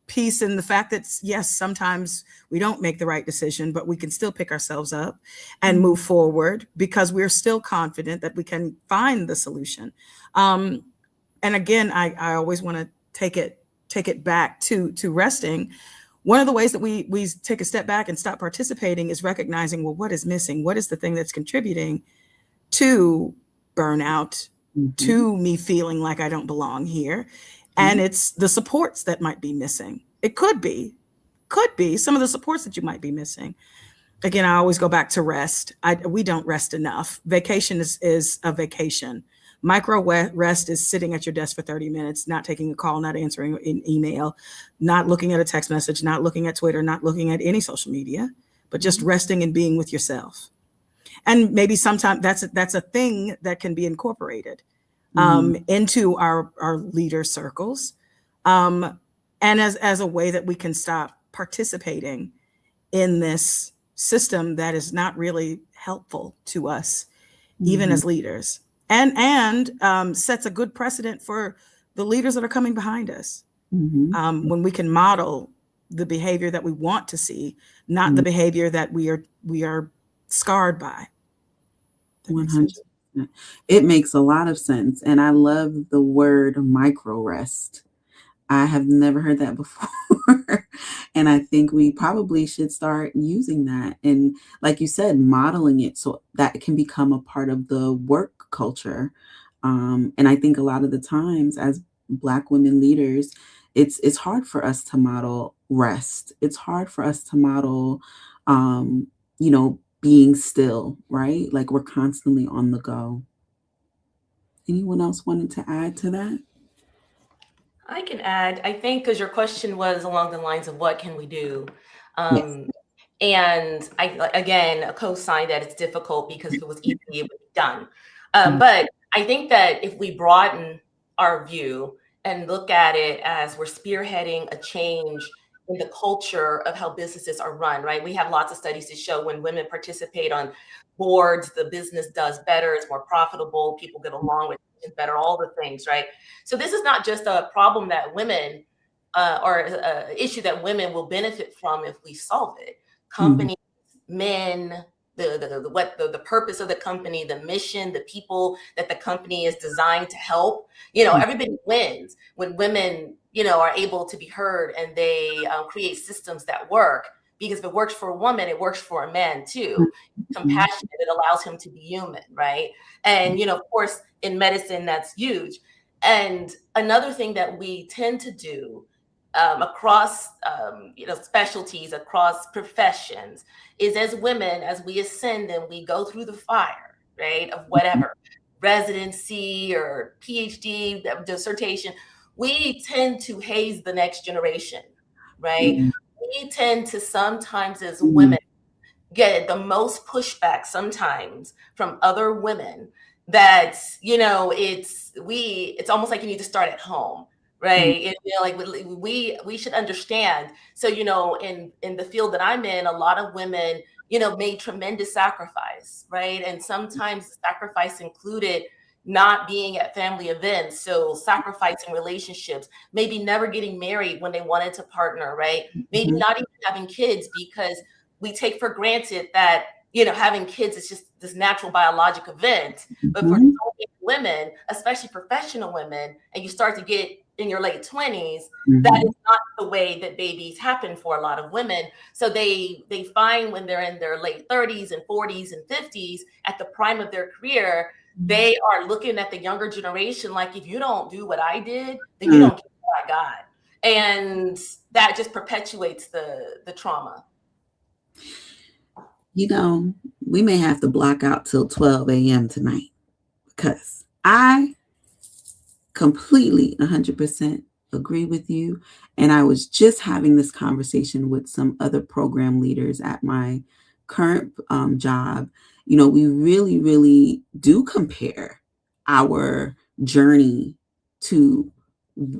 piece in the fact that, yes, sometimes we don't make the right decision, but we can still pick ourselves up and move forward because we're still confident that we can find the solution. And again, I always want to take it back to resting. One of the ways that we take a step back and stop participating is recognizing, well, what is missing? What is the thing that's contributing to burnout, to me feeling like I don't belong here? And it's the supports that might be missing. It could be some of the supports that you might be missing. Again, I always go back to rest. We don't rest enough. Vacation is a vacation. Micro rest is sitting at your desk for 30 minutes, not taking a call, not answering an email, not looking at a text message, not looking at Twitter, not looking at any social media, but just resting and being with yourself. And maybe sometimes that's a thing that can be incorporated into our leader circles, and as a way that we can stop participating in this system that is not really helpful to us, even as leaders, and sets a good precedent for the leaders that are coming behind us. When we can model the behavior that we want to see, not the behavior that we are scarred by. 100%. It makes a lot of sense. And I love the word micro rest. I have never heard that before. And I think we probably should start using that. And like you said, modeling it so that it can become a part of the work culture. And I think a lot of the times as Black women leaders, it's hard for us to model rest. It's hard for us to model, being still, right? Like we're constantly on the go. Anyone else wanted to add to that? I can add, I think, because your question was along the lines of what can we do? Yes. And I, again, co-sign that it's difficult because if it was easy, it would be done. But I think that if we broaden our view and look at it as we're spearheading a change in the culture of how businesses are run, right? We have lots of studies to show when women participate on boards, the business does better, it's more profitable, people get along with it better, all the things, right? So this is not just a problem that women or an issue that women will benefit from if we solve it. Companies, men, the purpose of the company, the mission, the people that the company is designed to help, everybody wins when women, are able to be heard and they create systems that work. Because if it works for a woman, it works for a man too. Compassionate, it allows him to be human, right? And, of course, in medicine, that's huge. And another thing that we tend to do across, specialties, across professions, is as women, as we ascend and we go through the fire, right, of whatever, residency or PhD, dissertation, we tend to haze the next generation, right? We tend to sometimes as women get the most pushback sometimes from other women that, it's almost like you need to start at home, right? Like we should understand. So, in the field that I'm in, a lot of women made tremendous sacrifice, right? And sometimes the sacrifice included not being at family events, so sacrificing relationships, maybe never getting married when they wanted to partner, right? Maybe not even having kids, because we take for granted that, having kids is just this natural biologic event. But for so many women, especially professional women, and you start to get in your late 20s, that is not the way that babies happen for a lot of women. So they find when they're in their late 30s and 40s and 50s, at the prime of their career, they are looking at the younger generation like, if you don't do what I did, then you don't get what I got. And that just perpetuates the trauma. We may have to block out till 12 a.m. tonight, because I completely 100% agree with you. And I was just having this conversation with some other program leaders at my current job. We really, really do compare our journey to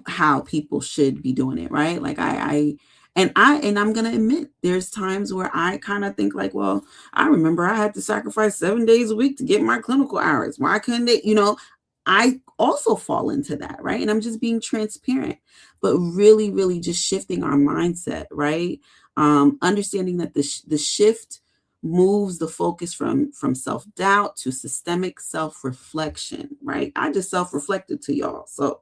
how people should be doing it, right? Like I'm going to admit, there's times where I kind of think like, well, I remember I had to sacrifice 7 days a week to get my clinical hours. Why couldn't they, I also fall into that, right? And I'm just being transparent, but really, really just shifting our mindset, right? Understanding that the shift moves the focus from self-doubt to systemic self-reflection, right? I just self-reflected to y'all. So,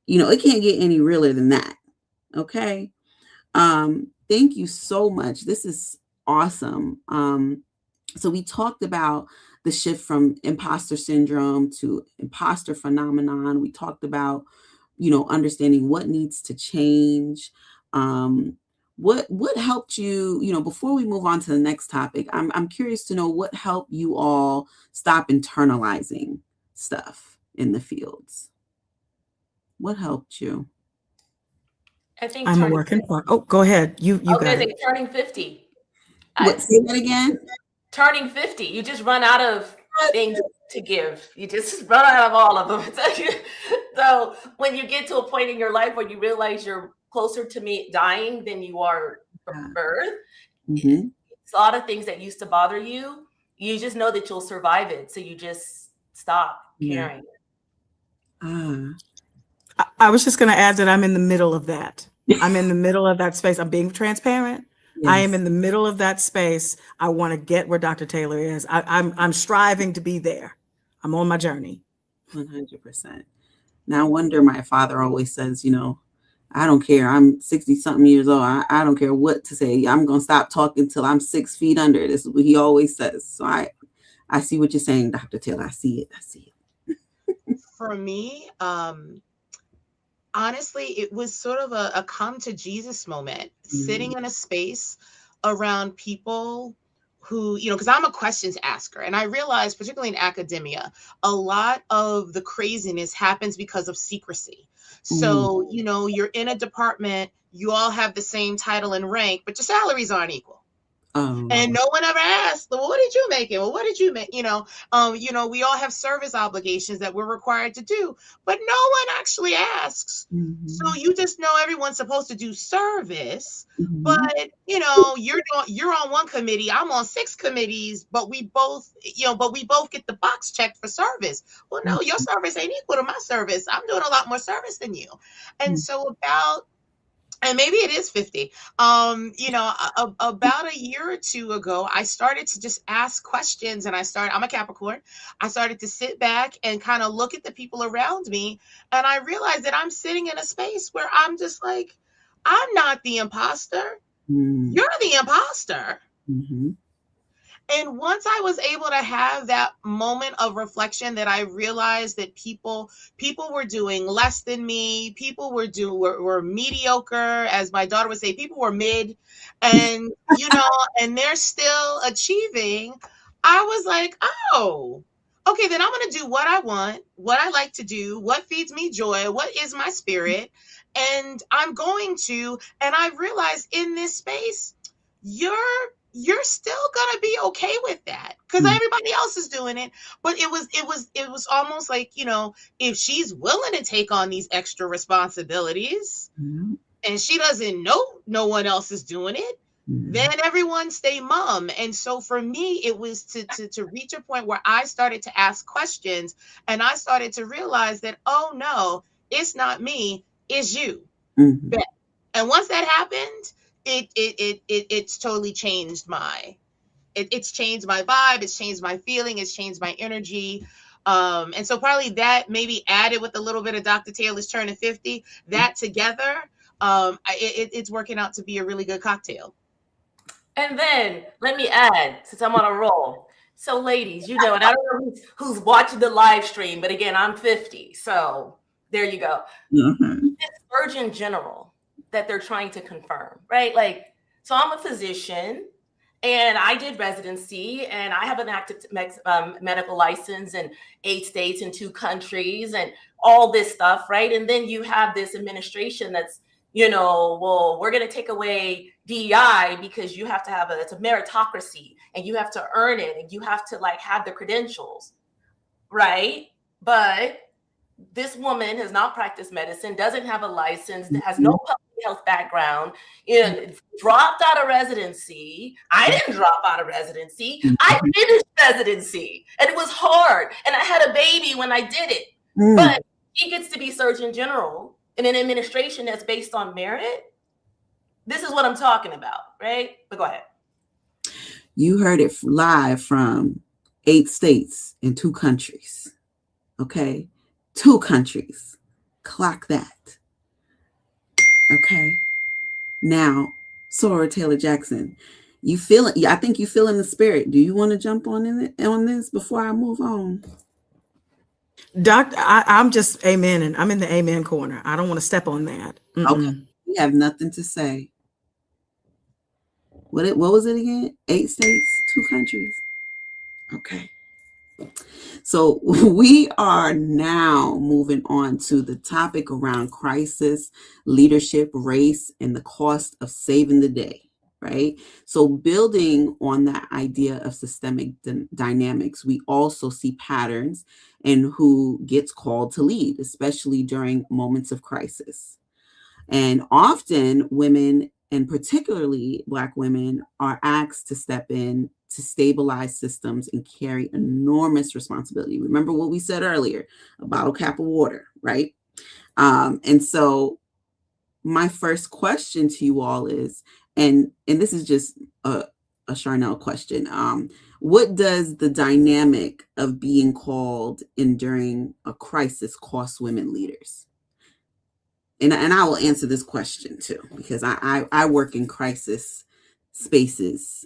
it can't get any realer than that. Okay. Thank you so much. This is awesome. So we talked about the shift from imposter syndrome to imposter phenomenon. We talked about, understanding what needs to change. What helped you, before we move on to the next topic, I'm curious to know what helped you all stop internalizing stuff in the fields. What helped you? I think I'm a work in progress. Oh, go ahead. You got it. Turning 50. Say that again? Turning 50. You just run out of things to give. You just run out of all of them. So when you get to a point in your life where you realize you're closer to dying than you are from birth, it's a lot of things that used to bother you. You just know that you'll survive it. So you just stop caring. I was just going to add that I'm in the middle of that. I'm in the middle of that space. I'm being transparent. Yes. I am in the middle of that space. I want to get where Dr. Taylor is. I'm striving to be there. I'm on my journey. 100%. Now, I wonder, my father always says, I don't care. I'm 60 something years old. I don't care what to say. I'm going to stop talking till I'm 6 feet under. This is what he always says. So I see what you're saying, Dr. Taylor. I see it. For me, honestly, it was sort of a come to Jesus moment, sitting in a space around people who, because I'm a questions asker. And I realized, particularly in academia, a lot of the craziness happens because of secrecy. So, you're in a department, you all have the same title and rank, but your salaries aren't equal. And no one ever asked, well, what did you make it? Well, what did you make? We all have service obligations that we're required to do, but no one actually asks. So you just know everyone's supposed to do service, but you're on one committee, I'm on 6 committees, but we both get the box checked for service. Well, no, your service ain't equal to my service. I'm doing a lot more service than you. And so and maybe it is 50. About a year or two ago, I started to just ask questions, and I'm a Capricorn. I started to sit back and kind of look at the people around me, and I realized that I'm sitting in a space where I'm just like, I'm not the imposter. You're the imposter. And once I was able to have that moment of reflection, that I realized that people were doing less than me, people were mediocre, as my daughter would say, people were mid, and and they're still achieving. I was like, oh, okay, then I'm going to do what I want, what I like to do, what feeds me joy, what is my spirit, and I'm going to. And I realized in this space, you're still gonna be okay with that because everybody else is doing it. But it was almost like, if she's willing to take on these extra responsibilities and she doesn't know no one else is doing it, then everyone stay mum. And so for me, it was to reach a point where I started to ask questions, and I started to realize that, oh no, it's not me, it's you. Mm-hmm. And once that happened, it's totally changed it's changed my vibe, it's changed my feeling, it's changed my energy. And so probably that maybe added with a little bit of Dr. Taylor's turning 50, that together, it's working out to be a really good cocktail. And then let me add, since I'm on a roll. So ladies, and I don't know who's watching the live stream, but again, I'm 50. So there you go. Mm-hmm. It's Surgeon General that they're trying to confirm, right? Like, so I'm a physician and I did residency and I have an active medical license in 8 states and 2 countries and all this stuff, right? And then you have this administration that's, well, we're going to take away DEI because you have to it's a meritocracy and you have to earn it and you have to have the credentials, right? But this woman has not practiced medicine, doesn't have a license, has no public health background, dropped out of residency. I didn't drop out of residency. I finished residency and it was hard. And I had a baby when I did it. But he gets to be Surgeon General in an administration that's based on merit. This is what I'm talking about, right? But go ahead. You heard it live from 8 states and 2 countries. Okay. 2 countries. Clock that. Okay. Now, Sora Taylor Jackson, you feel it. I think you feel in the spirit. Do you want to jump on this before I move on? Doctor, I'm just amen, and I'm in the amen corner. I don't want to step on that. Okay. We have nothing to say. What was it again? 8 states, 2 countries. Okay. So we are now moving on to the topic around crisis, leadership, race, and the cost of saving the day, right? So building on that idea of systemic dynamics, we also see patterns in who gets called to lead, especially during moments of crisis. And often women, and particularly Black women, are asked to step in to stabilize systems and carry enormous responsibility. Remember what we said earlier, a bottle cap of water, right? And so my first question to you all is, and this is just a Charnel question, what does the dynamic of being called in during a crisis cost women leaders? And I will answer this question too, because I work in crisis spaces.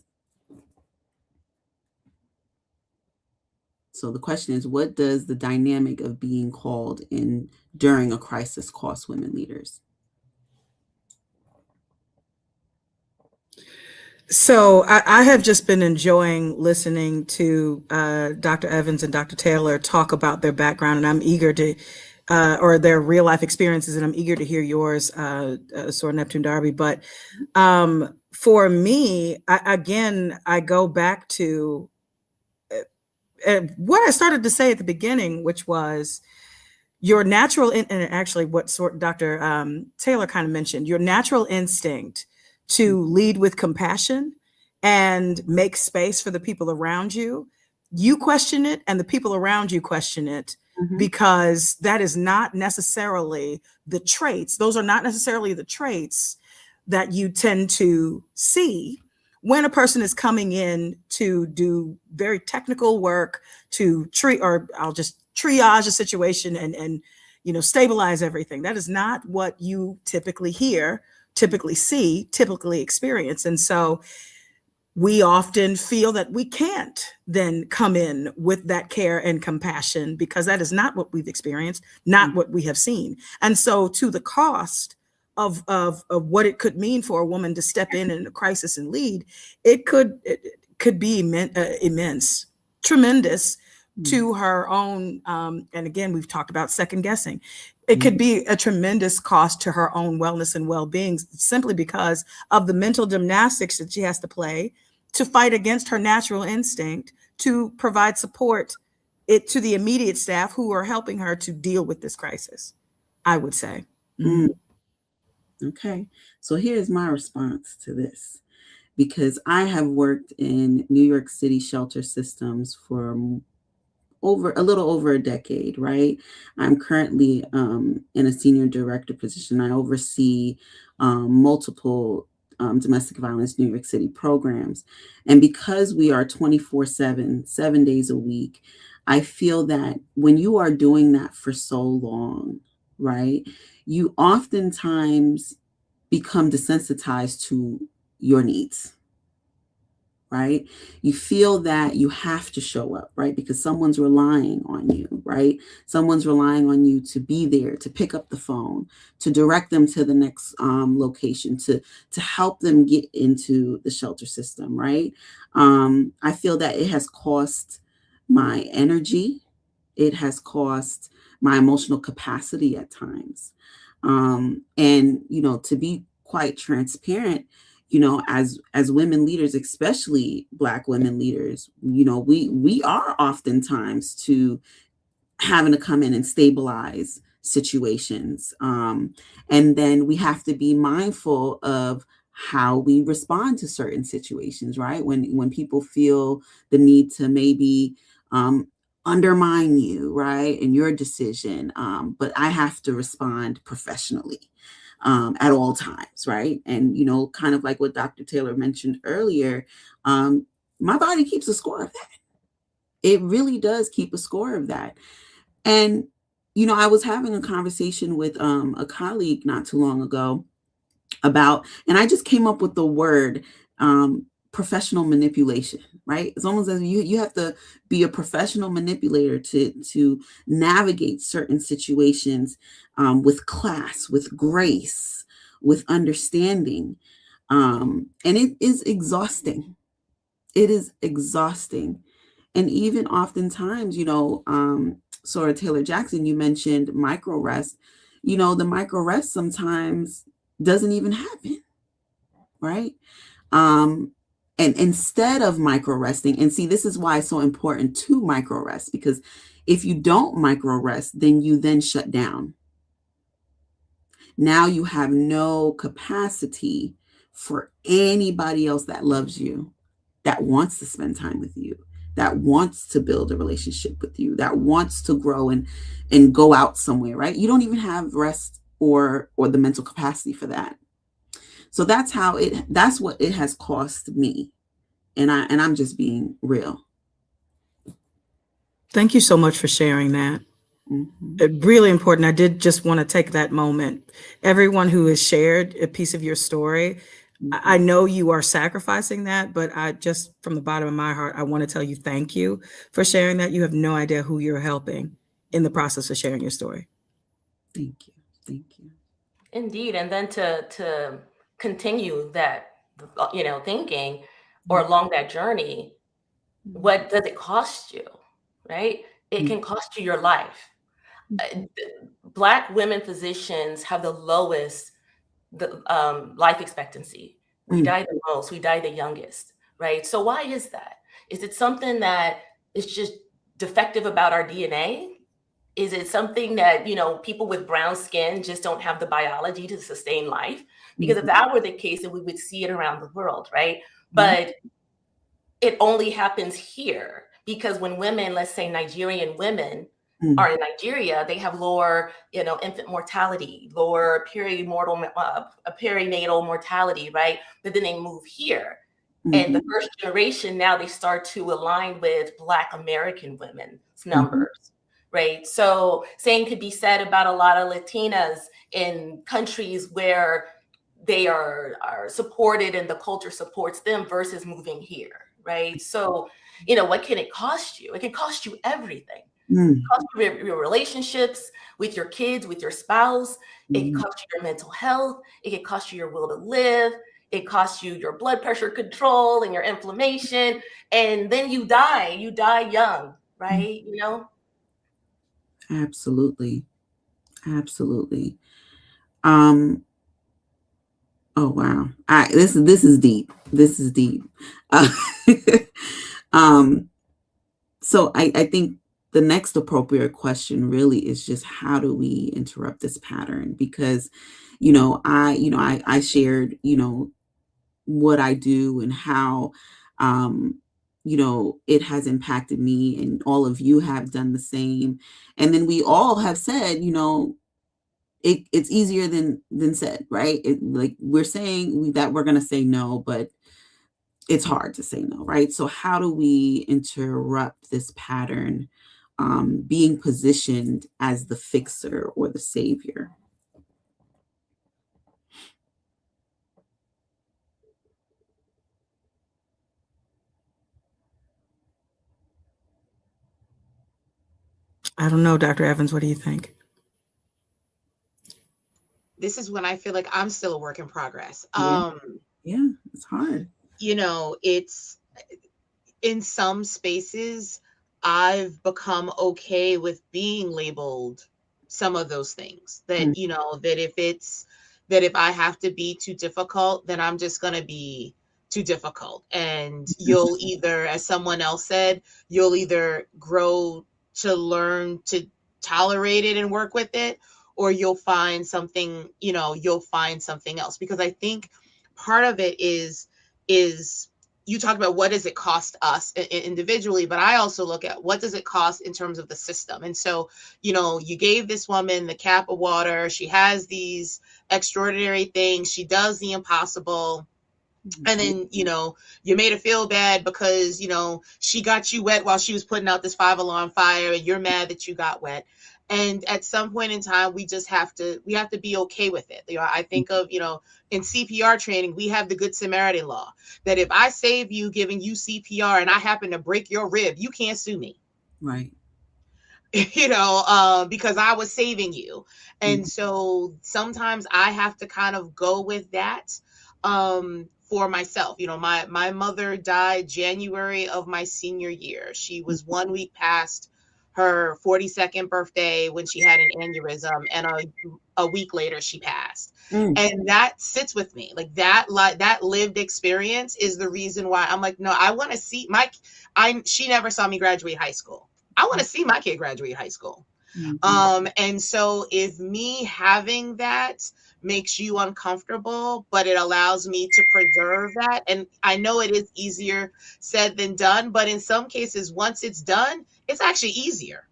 So the question is, what does the dynamic of being called in during a crisis cost women leaders? So I have just been enjoying listening to Dr. Evans and Dr. Taylor talk about their background, and I'm eager to, or their real life experiences, and I'm eager to hear yours, Sora Neptune Darby. But for me, I go back to what I started to say at the beginning, which was your natural, and actually what Dr. Taylor kind of mentioned, your natural instinct to lead with compassion and make space for the people around you. You question it and the people around you question it, because that is not necessarily the traits. Those are not necessarily the traits that you tend to see when a person is coming in to do very technical work to I'll just triage a situation and stabilize everything. That is not what you typically hear, typically see, typically experience. And so we often feel that we can't then come in with that care and compassion because that is not what we've experienced, not what we have seen. And so to the cost of what it could mean for a woman to step in a crisis and lead, it could be immense, tremendous to her own. And again, we've talked about second guessing. It could be a tremendous cost to her own wellness and well-being simply because of the mental gymnastics that she has to play to fight against her natural instinct to provide support to the immediate staff who are helping her to deal with this crisis, I would say. Okay, so here's my response to this. because I have worked in New York City shelter systems for a little over a decade, right? I'm currently in a senior director position. I oversee multiple domestic violence New York City programs. And because we are 24/7, 7 days a week, I feel that when you are doing that for so long, right, you oftentimes become desensitized to your needs, right? You feel that you have to show up, right? Because someone's relying on you, right? Someone's relying on you to be there, to pick up the phone, to direct them to the next location, to help them get into the shelter system, right? I feel that it has cost my energy. It has cost my emotional capacity at times. And, to be quite transparent, as women leaders, especially Black women leaders, we are oftentimes to having to come in and stabilize situations. And then we have to be mindful of how we respond to certain situations, right? When people feel the need to maybe undermine you, right, in your decision. But I have to respond professionally at all times, right? And, kind of like what Dr. Taylor mentioned earlier, my body keeps a score of that. It really does keep a score of that. And, I was having a conversation with a colleague not too long ago and I just came up with the word professional manipulation, right? It's almost as you have to be a professional manipulator to navigate certain situations with class, with grace, with understanding. And it is exhausting. It is exhausting. And even oftentimes, Sora Taylor Jackson, you mentioned micro rest. The micro rest sometimes doesn't even happen, right? And instead of micro resting, and see, this is why it's so important to micro rest, because if you don't micro rest, then you then shut down. Now you have no capacity for anybody else that loves you, that wants to spend time with you, that wants to build a relationship with you, that wants to grow and go out somewhere, right? You don't even have rest or the mental capacity for that. So that's what it has cost me. And I'm just being real. Thank you so much for sharing that. Really important. I did just want to take that moment. Everyone who has shared a piece of your story, I know you are sacrificing that, but I just, from the bottom of my heart, I want to tell you thank you for sharing that. You have no idea who you're helping in the process of sharing your story. Thank you. Thank you. Indeed. And then to continue that, thinking or along that journey, what does it cost you, right? It can cost you your life. Black women physicians have the lowest life expectancy. We die the most, we die the youngest, right? So why is that? Is it something that is just defective about our DNA? Is it something that, people with brown skin just don't have the biology to sustain life? Because if that were the case, then we would see it around the world, right? But it only happens here because when women, let's say Nigerian women, are in Nigeria, they have lower, infant mortality, lower perinatal mortality, right? But then they move here. And the first generation, now they start to align with Black American women's numbers, right? So same could be said about a lot of Latinas in countries where they are supported and the culture supports them versus moving here, right? So, what can it cost you? It can cost you everything. It can cost you your relationships with your kids, with your spouse. It can cost you your mental health. It can cost you your will to live. It costs you your blood pressure control and your inflammation. And then you die young, right? Absolutely. Absolutely. Oh, wow. This is deep. This is deep. So I think the next appropriate question really is just how do we interrupt this pattern? Because, I shared, what I do and how, you know, it has impacted me, and all of you have done the same. And then we all have said, you know, it's easier than said, right? Like we're saying that we're going to say no, but it's hard to say no, right? So how do we interrupt this pattern, being positioned as the fixer or the savior? I don't know, Dr. Evans, what do you think? This is when I feel like I'm still a work in progress. Yeah, it's hard. You know, it's in some spaces, I've become okay with being labeled some of those things that, you know, that if I have to be too difficult, then I'm just going to be too difficult. And you'll either, as someone else said, you'll either grow to learn to tolerate it and work with it, or you'll find something, you know, you'll find something else. Because I think part of it is you talk about what does it cost us individually, but I also look at what does it cost in terms of the system. And so, you know, you gave this woman the cap of water. She has these extraordinary things. She does the impossible. And then, you know, you made her feel bad because, you know, she got you wet while she was putting out this 5-alarm fire, and you're mad that you got wet. And at some point in time, we have to be okay with it. You know, I think of, you know, in CPR training, we have the Good Samaritan law that if I save you giving you CPR and I happen to break your rib, you can't sue me. Right. You know, because I was saving you. And so sometimes I have to kind of go with that for myself. You know, my mother died January of my senior year. She was 1 week past her 42nd birthday when she had an aneurysm, and a week later she passed. And that sits with me. Like that lived experience is the reason why I'm like, no, I want to see she never saw me graduate high school. I want to see my kid graduate high school. And so if me having that makes you uncomfortable, but it allows me to preserve that. And I know it is easier said than done, but in some cases, once it's done, it's actually easier.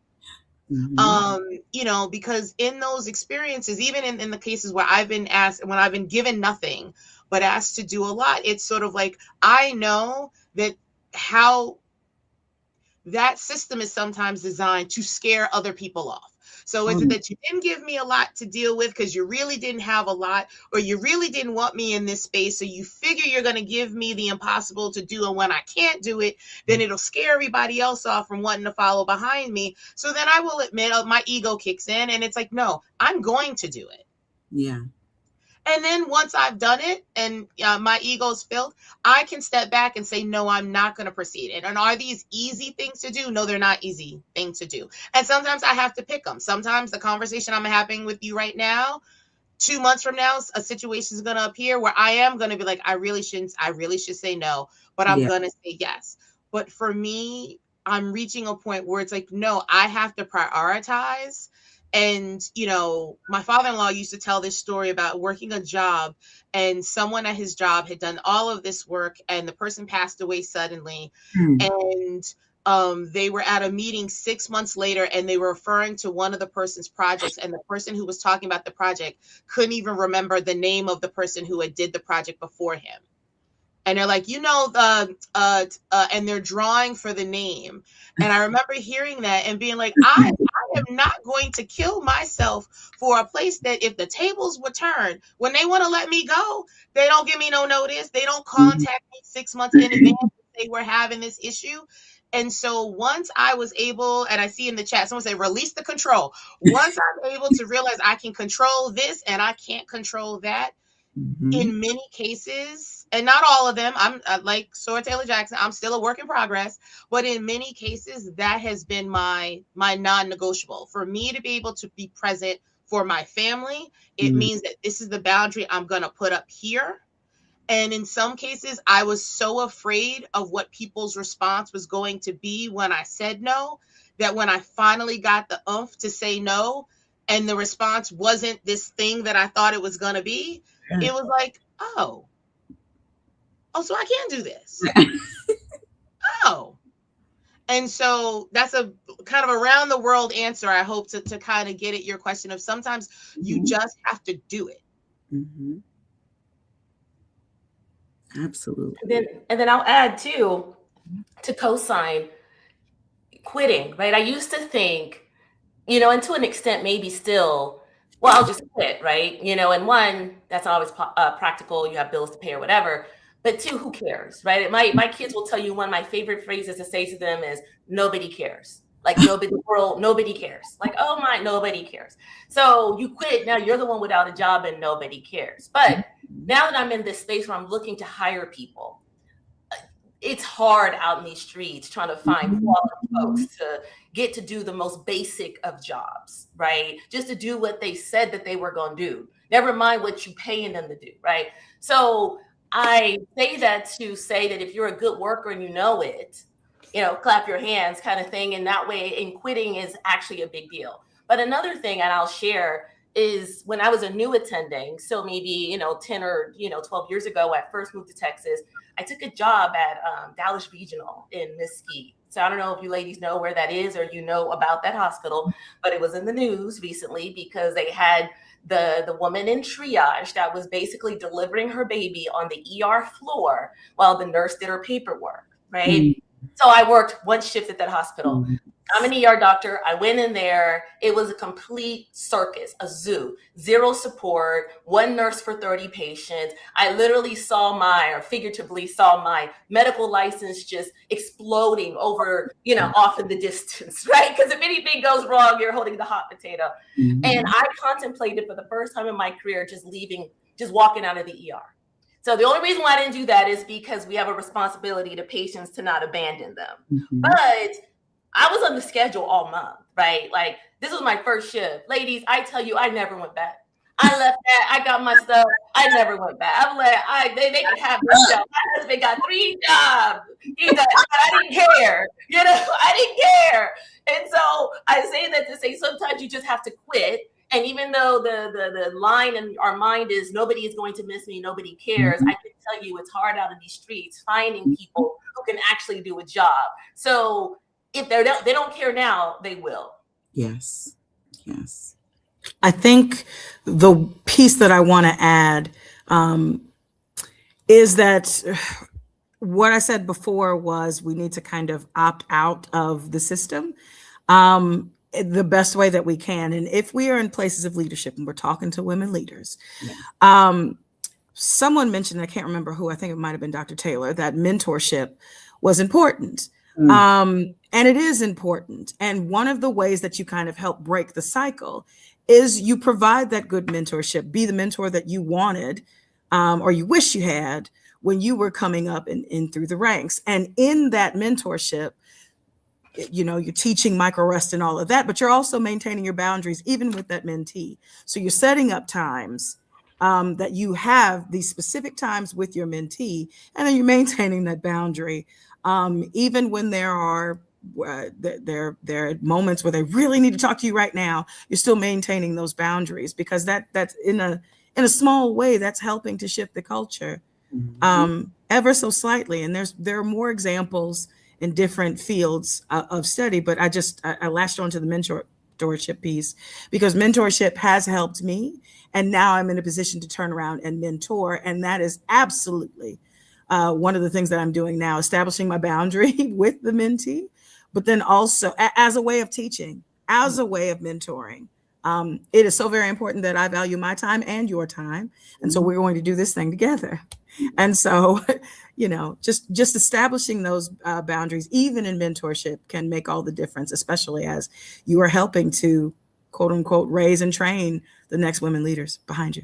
You know, because in those experiences, even in the cases where I've been asked, when I've been given nothing, but asked to do a lot, it's sort of like, I know that how that system is sometimes designed to scare other people off. So is it that you didn't give me a lot to deal with because you really didn't have a lot, or you really didn't want me in this space, so you figure you're going to give me the impossible to do, and when I can't do it, then it'll scare everybody else off from wanting to follow behind me. So then I will admit, my ego kicks in, and it's like, no, I'm going to do it. Yeah. And then once I've done it and my ego's filled, I can step back and say, no, I'm not going to proceed. And are these easy things to do? No, they're not easy things to do. And sometimes I have to pick them. Sometimes the conversation I'm having with you right now, 2 months from now, a situation is going to appear where I am going to be like, I really should say no, but I'm going to say yes. But for me, I'm reaching a point where it's like, no, I have to prioritize. And, you know, my father-in-law used to tell this story about working a job, and someone at his job had done all of this work, and the person passed away suddenly. And they were at a meeting 6 months later, and they were referring to one of the person's projects, and the person who was talking about the project couldn't even remember the name of the person who had did the project before him. And they're like, you know, and they're drawing for the name. And I remember hearing that and being like, I am not going to kill myself for a place that if the tables were turned, when they want to let me go, they don't give me no notice. They don't contact me 6 months in advance if they were having this issue. And so once I was able, and I see in the chat, someone say, release the control. Once I'm able to realize I can control this and I can't control that, in many cases, and not all of them, I'm like Sora Taylor Jackson, I'm still a work in progress, but in many cases, that has been my non-negotiable. For me to be able to be present for my family, it means that this is the boundary I'm going to put up here. And in some cases, I was so afraid of what people's response was going to be when I said no, that when I finally got the oomph to say no, and the response wasn't this thing that I thought it was going to be, it was like, oh, oh, so I can do this. Oh. And so that's a kind of around the world answer, I hope, to kind of get at your question of sometimes you just have to do it. Absolutely. And then I'll add too, to co-sign, quitting, right? I used to think, you know, and to an extent, maybe still, well, I'll just quit, right? You know, and one, that's always practical. You have bills to pay or whatever. But two, who cares, right? My kids will tell you one of my favorite phrases to say to them is, nobody cares. Like nobody cares. Like, oh my, nobody cares. So you quit, now you're the one without a job and nobody cares. But now that I'm in this space where I'm looking to hire people, it's hard out in these streets trying to find quality folks to get to do the most basic of jobs, right? Just to do what they said that they were going to do. Never mind what you paying them to do, right? So I say that to say that if you're a good worker and you know it, you know, clap your hands kind of thing. And that way, in quitting is actually a big deal. But another thing, and I'll share, is when I was a new attending, so maybe, you know, 10 or, 12 years ago, I first moved to Texas, I took a job at Dallas Regional in Mesquite. So I don't know if you ladies know where that is or you know about that hospital, but it was in the news recently because they had the woman in triage that was basically delivering her baby on the ER floor while the nurse did her paperwork, right? So I worked one shift at that hospital. I'm an ER doctor. I went in there. It was a complete circus, a zoo, zero support, one nurse for 30 patients. I literally figuratively saw my medical license just exploding over, off in the distance, right? Because if anything goes wrong, you're holding the hot potato. And I contemplated for the first time in my career just walking out of the ER. So the only reason why I didn't do that is because we have a responsibility to patients to not abandon them. But I was on the schedule all month, right? Like, this was my first shift. Ladies, I tell you, I never went back. I left that. I got my stuff. I never went back. I'm like, they can have this job. My husband got 3 jobs. I didn't care. I didn't care. And so I say that to say sometimes you just have to quit. And even though the line in our mind is nobody is going to miss me, nobody cares, I can tell you it's hard out in these streets finding people who can actually do a job. So if they don't care now, they will. Yes. I think the piece that I want to add is that what I said before was we need to kind of opt out of the system the best way that we can. And if we are in places of leadership and we're talking to women leaders, someone mentioned, I can't remember who, I think it might have been Dr. Taylor, that mentorship was important. And it is important. And one of the ways that you kind of help break the cycle is you provide that good mentorship, be the mentor that you wanted or you wish you had when you were coming up in through the ranks. And in that mentorship, you're teaching micro rest and all of that, but you're also maintaining your boundaries, even with that mentee. So you're setting up times that you have these specific times with your mentee, and then you're maintaining that boundary. Even when there are moments where they really need to talk to you right now, you're still maintaining those boundaries because that's in a small way that's helping to shift the culture ever so slightly. And there are more examples in different fields of study, but I latched onto the mentorship piece because mentorship has helped me, and now I'm in a position to turn around and mentor, and that is absolutely one of the things that I'm doing now, establishing my boundary with the mentee, but then also as a way of teaching, as a way of mentoring. It is so very important that I value my time and your time. And so we're going to do this thing together. And so, just establishing those boundaries, even in mentorship, can make all the difference, especially as you are helping to, quote unquote, raise and train the next women leaders behind you.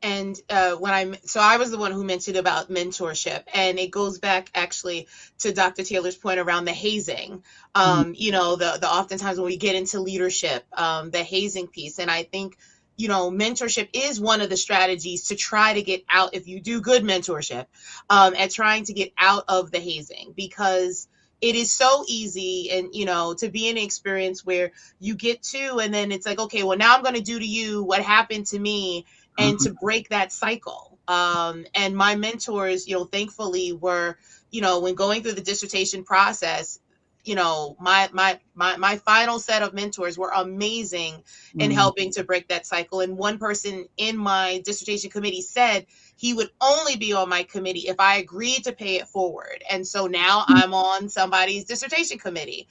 And I was the one who mentioned about mentorship, and it goes back actually to Dr. Taylor's point around the hazing. The oftentimes when we get into leadership, the hazing piece, and I think mentorship is one of the strategies to try to get out, if you do good mentorship, at trying to get out of the hazing, because it is so easy and, to be in an experience where you get to, and then it's like, okay, well, now I'm going to do to you what happened to me, and to break that cycle. And my mentors, thankfully were, when going through the dissertation process, my final set of mentors were amazing in helping to break that cycle. And one person in my dissertation committee said he would only be on my committee if I agreed to pay it forward. And so now I'm on somebody's dissertation committee,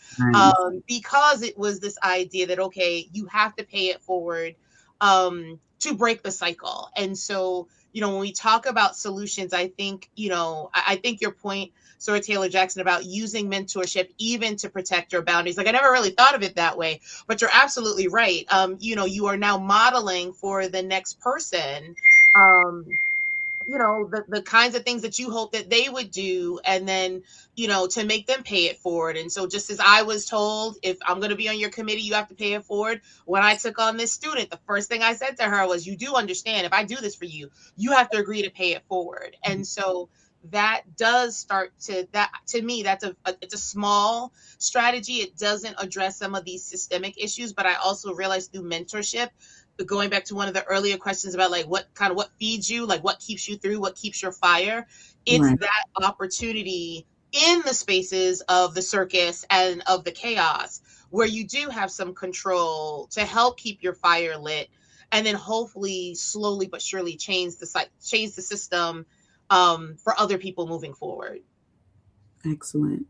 because it was this idea that, okay, you have to pay it forward to break the cycle. And so, when we talk about solutions, I think, I think your point, Sora Taylor Jackson, about using mentorship even to protect your boundaries. Like, I never really thought of it that way, but you're absolutely right. You are now modeling for the next person, the kinds of things that you hope that they would do, and then, to make them pay it forward. And so just as I was told, if I'm going to be on your committee, you have to pay it forward. When I took on this student, the first thing I said to her was, you do understand, if I do this for you, you have to agree to pay it forward. And so that does start to me, it's a small strategy. It doesn't address some of these systemic issues, but I also realized through mentorship, going back to one of the earlier questions about like what feeds you, like what keeps you through, what keeps your fire, it's that opportunity in the spaces of the circus and of the chaos where you do have some control to help keep your fire lit, and then hopefully slowly but surely change the system for other people moving forward. Excellent.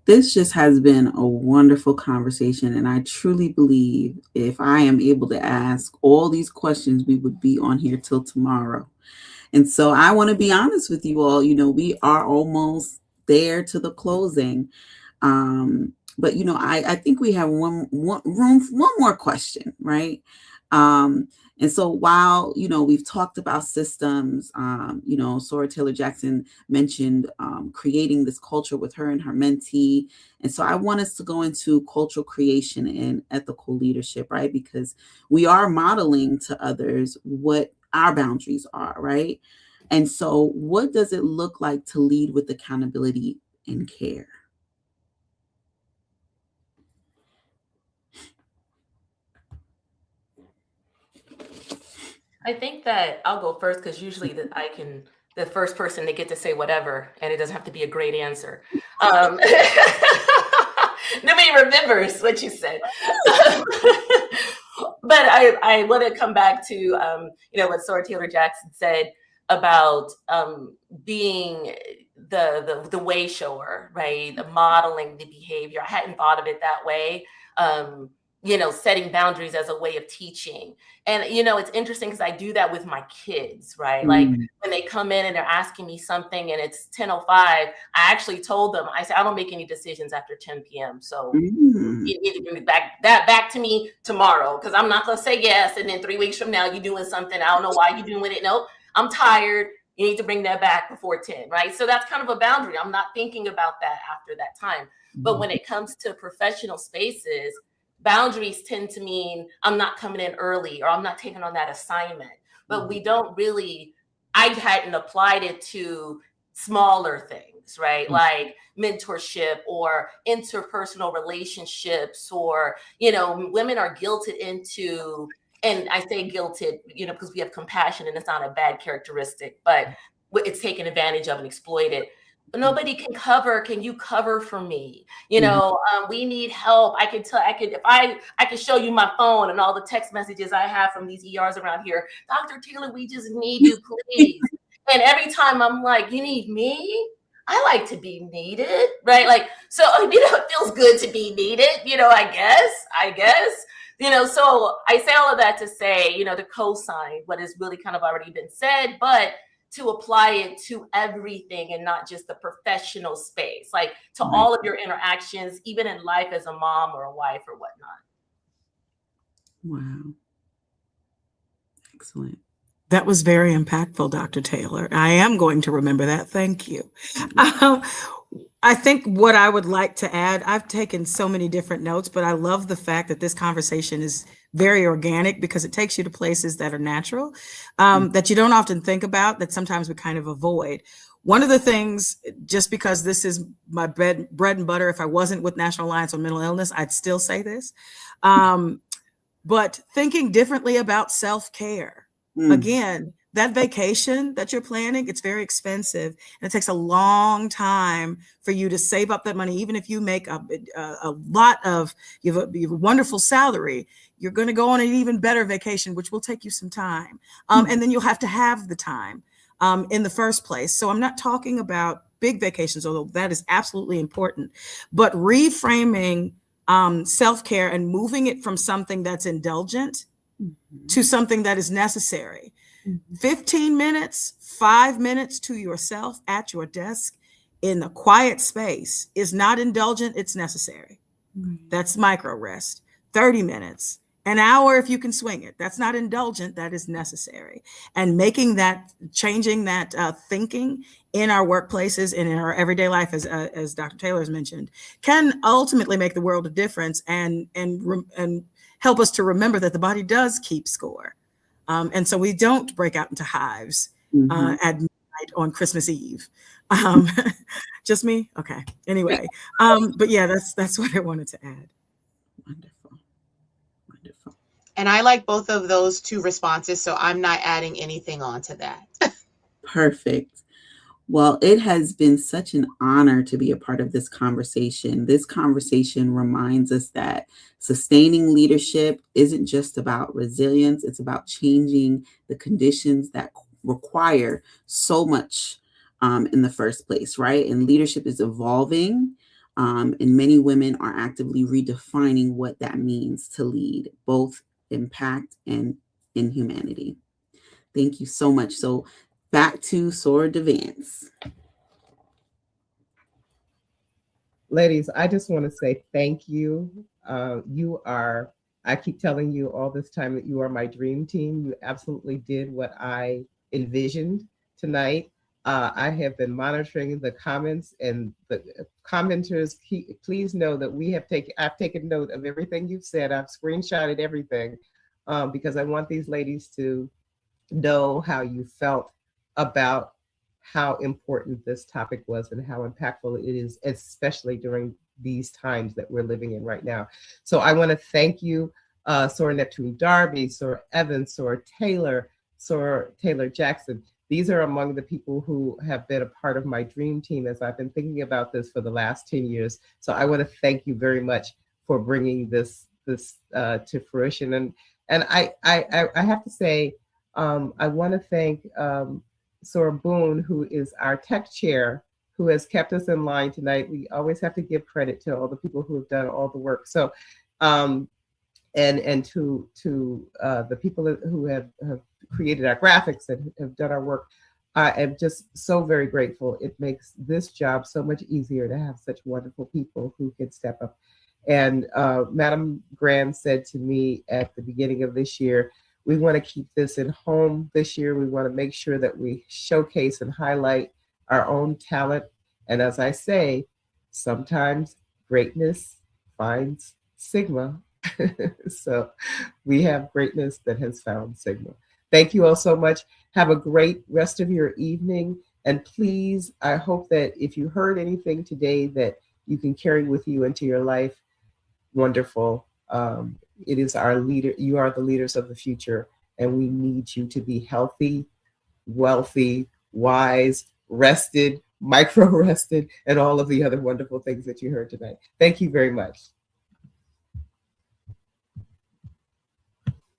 This just has been a wonderful conversation, and I truly believe if I am able to ask all these questions, we would be on here till tomorrow. And so I want to be honest with you all. We are almost there to the closing, but I think we have one more question, right? And so while, we've talked about systems, Sora Taylor Jackson mentioned creating this culture with her and her mentee. And so I want us to go into cultural creation and ethical leadership, right? Because we are modeling to others what our boundaries are, right? And so what does it look like to lead with accountability and care? I think that I'll go first because usually the first person, they get to say whatever, and it doesn't have to be a great answer. Nobody remembers what you said. But I want to come back to, what Sora Taylor Jackson said about being the way shower, right? The modeling the behavior. I hadn't thought of it that way. Setting boundaries as a way of teaching. And, it's interesting because I do that with my kids, right? Like when they come in and they're asking me something and it's 10:05, I actually told them, I said, I don't make any decisions after 10 p.m. So you need to bring back to me tomorrow, because I'm not going to say yes. And then 3 weeks from now, you're doing something. I don't know why you're doing it. Nope, I'm tired. You need to bring that back before 10, right? So that's kind of a boundary. I'm not thinking about that after that time. But when it comes to professional spaces, boundaries tend to mean I'm not coming in early or I'm not taking on that assignment. But we don't really, I hadn't applied it to smaller things, right? Like mentorship or interpersonal relationships, or, women are guilted into, and I say guilted, because we have compassion and it's not a bad characteristic, but it's taken advantage of and exploited. Nobody can cover. Can you cover for me? We need help. I could show you my phone and all the text messages I have from these ERs around here. Dr. Taylor, we just need you, please. And every time I'm like, you need me? I like to be needed, right? Like, so, it feels good to be needed, I guess. So I say all of that to say, to co-sign what has really kind of already been said, but to apply it to everything and not just the professional space, like to all of your interactions, even in life as a mom or a wife or whatnot. Wow. Excellent. That was very impactful, Dr. Taylor. I am going to remember that. Thank you. I think what I would like to add, I've taken so many different notes, but I love the fact that this conversation is very organic because it takes you to places that are natural, that you don't often think about, that sometimes we kind of avoid. One of the things, just because this is my bread and butter, if I wasn't with National Alliance on Mental Illness, I'd still say this. But thinking differently about self-care. Again, that vacation that you're planning, it's very expensive, and it takes a long time for you to save up that money. Even if you make a lot of, you have a wonderful salary, you're going to go on an even better vacation, which will take you some time. And then you'll have to have the time in the first place. So I'm not talking about big vacations, although that is absolutely important, but reframing self-care and moving it from something that's indulgent to something that is necessary. 15 minutes, 5 minutes to yourself at your desk in the quiet space is not indulgent, it's necessary. That's micro rest. 30 minutes, an hour if you can swing it. That's not indulgent, that is necessary. And making that, changing that thinking in our workplaces and in our everyday life, as Dr. Taylor has mentioned, can ultimately make the world a difference and help us to remember that the body does keep score. And so we don't break out into hives at midnight on Christmas Eve. Just me? Okay. Anyway, but yeah, that's what I wanted to add. Wonderful. Wonderful. And I like both of those two responses, so I'm not adding anything on to that. Perfect. Well, it has been such an honor to be a part of this conversation. This conversation reminds us that sustaining leadership isn't just about resilience. It's about changing the conditions that require so much in the first place, right? And leadership is evolving, and many women are actively redefining what that means to lead, both impact and in humanity. Thank you so much. So back to Sora Devance. Ladies, I just want to say thank you. I keep telling you all this time that you are my dream team. You absolutely did what I envisioned tonight. I have been monitoring the comments, and the commenters, please know that I've taken note of everything you've said. I've screenshotted everything because I want these ladies to know how you felt about how important this topic was and how impactful it is, especially during these times that we're living in right now. So I want to thank you, Sora Neptune Darby, Sora Evans, Sora Taylor Jackson. These are among the people who have been a part of my dream team as I've been thinking about this for the last 10 years. So I want to thank you very much for bringing this to fruition. And I have to say, I want to thank Sora Boone, who is our tech chair, who has kept us in line tonight. We always have to give credit to all the people who have done all the work. So, and to the people who have created our graphics and have done our work, I am just so very grateful. It makes this job so much easier to have such wonderful people who can step up. And Madam Graham said to me at the beginning of this year, we want to keep this in home this year. We want to make sure that we showcase and highlight our own talent. And as I say, sometimes greatness finds Sigma. So we have greatness that has found Sigma. Thank you all so much. Have a great rest of your evening. And please, I hope that if you heard anything today that you can carry with you into your life, wonderful. It is our leader. You are the leaders of the future, and we need you to be healthy, wealthy, wise, rested, micro rested, and all of the other wonderful things that you heard tonight. Thank you very much.